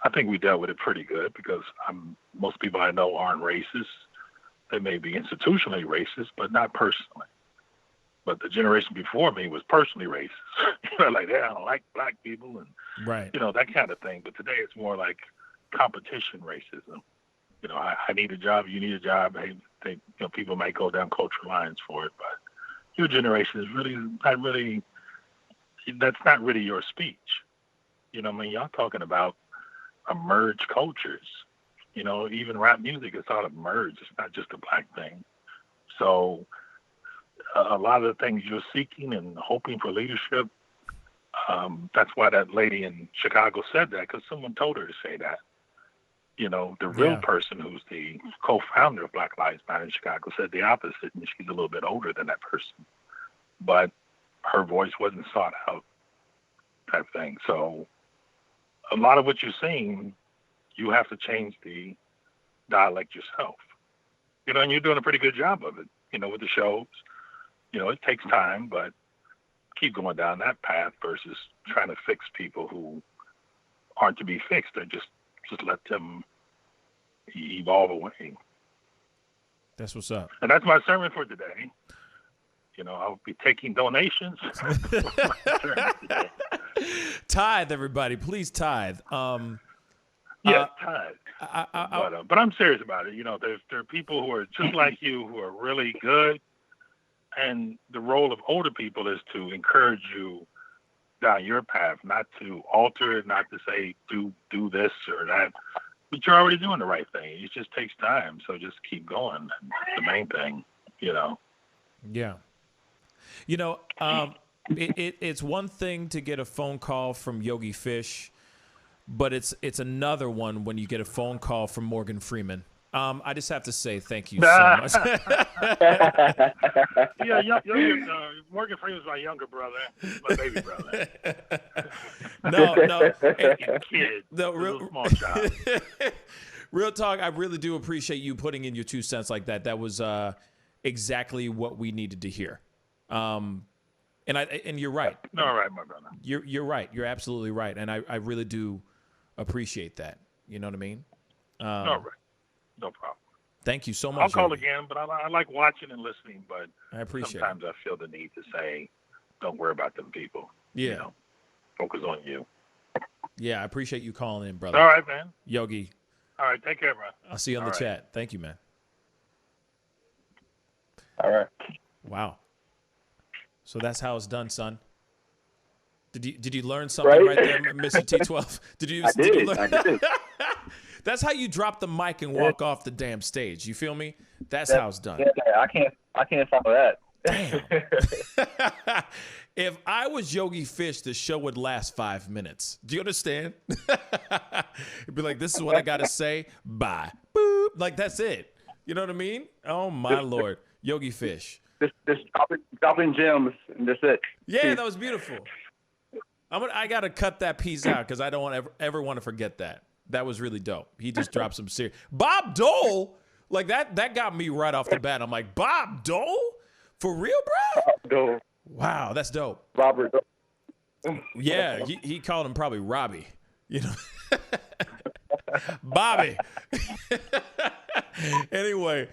I think we dealt with it pretty good because most people I know aren't racist. They may be institutionally racist, but not personally. But the generation before me was personally racist. Like, I don't like black people and, that kind of thing. But today it's more like competition racism. I need a job, you need a job. Hey, people might go down cultural lines for it, but your generation is really not really, that's not really your speech. Y'all talking about emerged cultures. Even rap music is sort of merged. It's not just a black thing. So a lot of the things you're seeking and hoping for leadership, that's why that lady in Chicago said that, because someone told her to say that. The real person who's the co-founder of Black Lives Matter in Chicago said the opposite, and she's a little bit older than that person. But her voice wasn't sought out, type thing. So a lot of what you're seeing, you have to change the dialect yourself. And you're doing a pretty good job of it, with the shows. It takes time, but keep going down that path versus trying to fix people who aren't to be fixed, or just let them evolve away. That's what's up. And that's my sermon for today. You know, I'll be taking donations. Tithe, everybody, please tithe. Yeah, tithe. But I'm serious about it. You know, there are people who are just like you who are really good, and the role of older people is to encourage you down your path, not to alter it, not to say do this or that. But you're already doing the right thing. It just takes time, so just keep going. That's the main thing, you know. Yeah. You know, it's one thing to get a phone call from Yogi Fish, but it's another one when you get a phone call from Morgan Freeman. I just have to say thank you so much. Yeah, Morgan Freeman's my younger brother, my baby brother. No, kid, no, real small child. Real talk. I really do appreciate you putting in your 2 cents like that. That was exactly what we needed to hear. And you're right. All right, my brother. You're right. You're absolutely right. And I really do appreciate that. You know what I mean? All right. No problem. Thank you so much. I'll call Yogi. again, but I like watching and listening, but I appreciate sometimes I feel the need to say, don't worry about them people. Yeah. You know, focus on you. Yeah, I appreciate you calling in, brother. All right, man. Yogi. All right, take care, bro. I'll see you on the chat. Thank you, man. All right. Wow. So that's how it's done, son. Did you learn something right there, Mr. T12? Did you learn? I did. That's how you drop the mic and walk off the damn stage. You feel me? That's how it's done. Yeah, I can't follow that. Damn. If I was Yogi Fish, the show would last 5 minutes. Do you understand? It'd be like, this is what I got to say. Bye. Boop. Like, that's it. You know what I mean? Oh, my Lord. Yogi Fish. Just dropping gems, and that's it. Yeah, that was beautiful. I got to cut that piece out because I don't ever want to forget that. That was really dope. He just dropped some serious. Bob Dole? Like, that got me right off the bat. I'm like, Bob Dole? For real, bro? Bob Dole. Wow, that's dope. Robert Dole. Yeah, he called him probably Robbie. You know? Bobby. Anyway,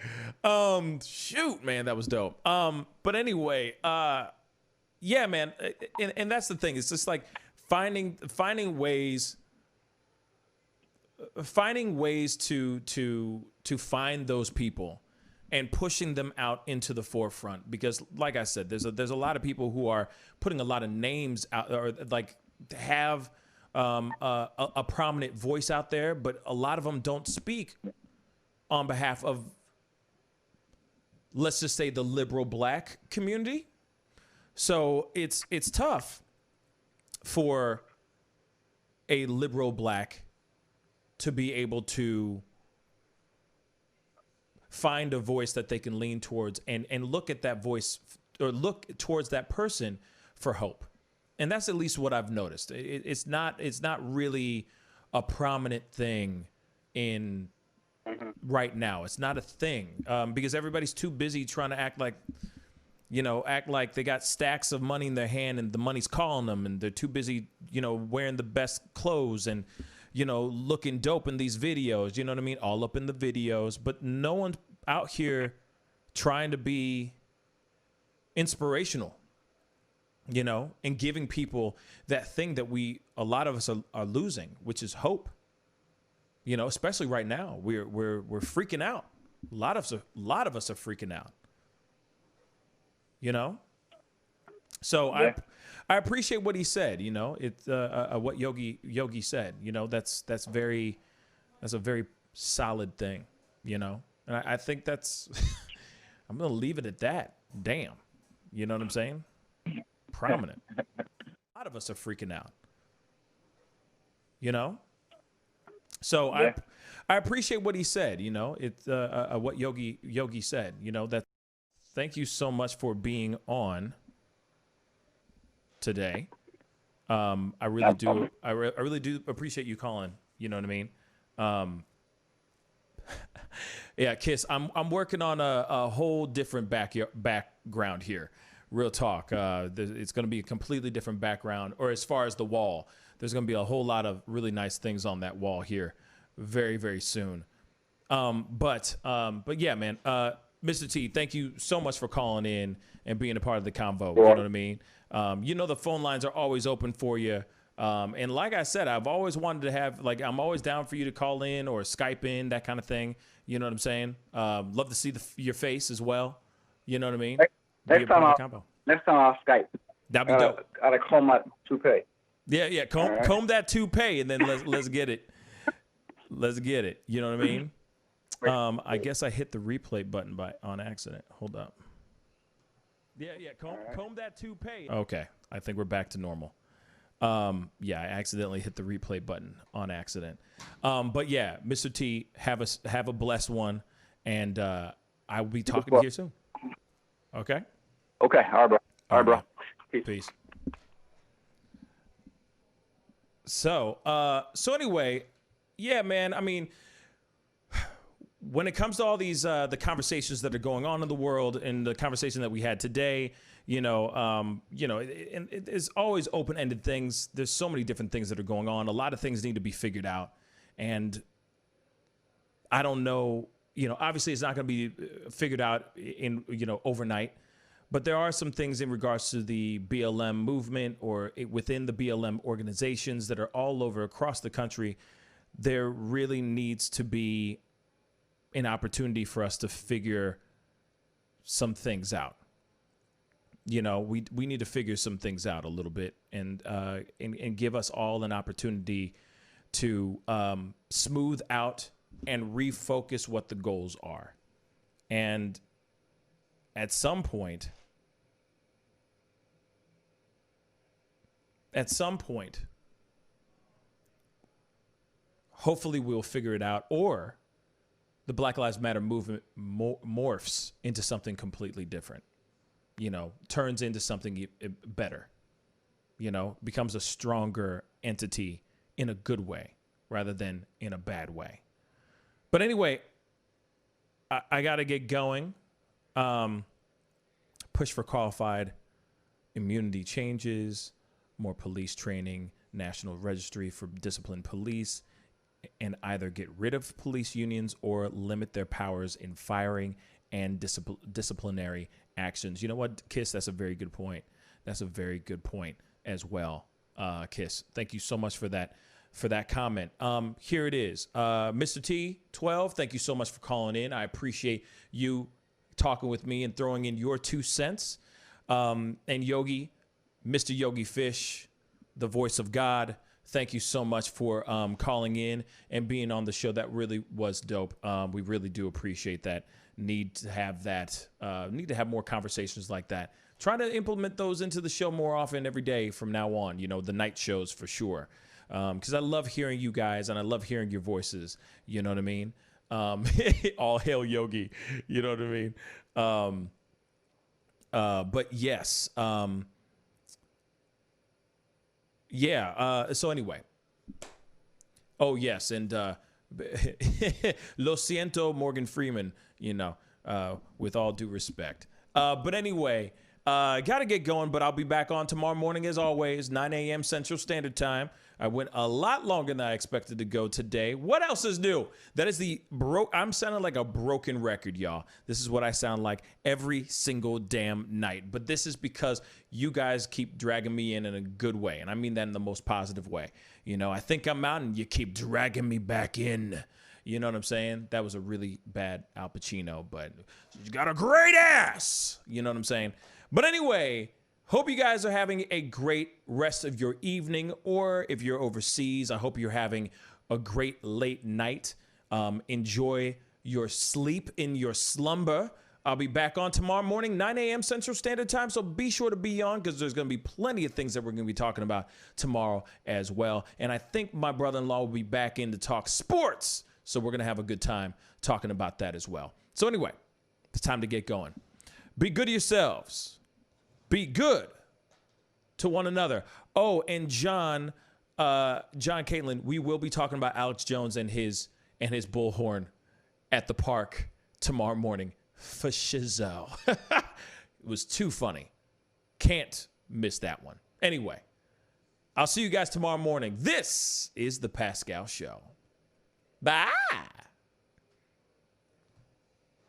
shoot, man, that was dope. But anyway, yeah, man, and that's the thing. It's just like finding ways to find those people and pushing them out into the forefront, because like I said, there's a lot of people who are putting a lot of names out, or like have a prominent voice out there, but a lot of them don't speak on behalf of, let's just say, the liberal black community. So it's tough for a liberal black to be able to find a voice that they can lean towards and look at that voice, or look towards that person for hope. And that's at least what I've noticed. It's not really a prominent thing in right now. It's not a thing because everybody's too busy trying to act like they got stacks of money in their hand and the money's calling them, and they're too busy, wearing the best clothes and, looking dope in these videos, you know what I mean? All up in the videos, but no one's out here trying to be inspirational, and giving people that thing that a lot of us are losing, which is hope. Especially right now, we're freaking out. A lot of us are freaking out. So yeah. I appreciate what he said. It's what Yogi said. That's a very solid thing. And I think that's I'm gonna leave it at that. Damn, you know what I'm saying? Prominent. A lot of us are freaking out. So yeah. I appreciate what he said. It's what Yogi said. That. Thank you so much for being on today. I really do. I really do appreciate you calling. You know what I mean? Yeah, Kiss. I'm working on a whole different background here. Real talk. It's going to be a completely different background, or as far as the wall, there's going to be a whole lot of really nice things on that wall here very, very soon. But yeah, man, Mr. T, thank you so much for calling in and being a part of the convo. You know what I mean? The phone lines are always open for you. And like I said, I've always wanted to have, I'm always down for you to call in or Skype in, that kind of thing. You know what I'm saying? Love to see your face as well. You know what I mean? Next time I'll Skype. That'd be dope. Gotta comb my toupee. Yeah. Comb that toupee, and then let's get it. Let's get it. You know what I mean? I guess I hit the replay button on accident. Hold up. Yeah. Comb that toupee. Okay, I think we're back to normal. Yeah, I accidentally hit the replay button on accident. But yeah, Mr. T, have a blessed one, and I will be talking to you soon. Okay. Okay. All right, bro. Peace. So anyway, yeah, man. I mean, when it comes to all these the conversations that are going on in the world and the conversation that we had today, it is always open-ended things. There's so many different things that are going on. A lot of things need to be figured out, and I don't know. Obviously, it's not going to be figured out in overnight. But there are some things in regards to the BLM movement or within the BLM organizations that are all over across the country. There really needs to be an opportunity for us to figure some things out. We need to figure some things out a little bit and give us all an opportunity to smooth out and refocus what the goals are. And at some point, hopefully we'll figure it out, or the Black Lives Matter movement morphs into something completely different, turns into something better, becomes a stronger entity in a good way rather than in a bad way. But anyway, I got to get going. Push for qualified immunity changes, more police training, national registry for disciplined police, and either get rid of police unions or limit their powers in firing and disciplinary actions. You know what, Kiss? That's a very good point. That's a very good point as well, Kiss. Thank you so much for that comment. Here it is. Mr. T12, thank you so much for calling in. I appreciate you talking with me and throwing in your 2 cents. And Yogi, Mr. Yogi Fish, the voice of God, thank you so much for calling in and being on the show. That really was dope. We really do appreciate that. Need to have more conversations like that. Try to implement those into the show more often every day from now on, the night shows for sure. Because I love hearing you guys and I love hearing your voices. You know what I mean? All hail Yogi. You know what I mean? But yes. So anyway. Oh, yes. And lo siento, Morgan Freeman, with all due respect. But anyway, got to get going, but I'll be back on tomorrow morning as always, 9 a.m. Central Standard Time. I went a lot longer than I expected to go today. What else is new? That is I'm sounding like a broken record, y'all. This is what I sound like every single damn night. But this is because you guys keep dragging me in a good way. And I mean that in the most positive way. I think I'm out and you keep dragging me back in. You know what I'm saying? That was a really bad Al Pacino, but you got a great ass. You know what I'm saying? But anyway, hope you guys are having a great rest of your evening, or if you're overseas, I hope you're having a great late night. Enjoy your sleep in your slumber. I'll be back on tomorrow morning, 9 a.m. Central Standard Time, so be sure to be on because there's going to be plenty of things that we're going to be talking about tomorrow as well. And I think my brother-in-law will be back in to talk sports, so we're going to have a good time talking about that as well. So anyway, it's time to get going. Be good to yourselves. Be good to one another. Oh, and John Caitlin, we will be talking about Alex Jones and his bullhorn at the park tomorrow morning for shizzle. It was too funny. Can't miss that one. Anyway, I'll see you guys tomorrow morning. This is The Pascal Show. Bye.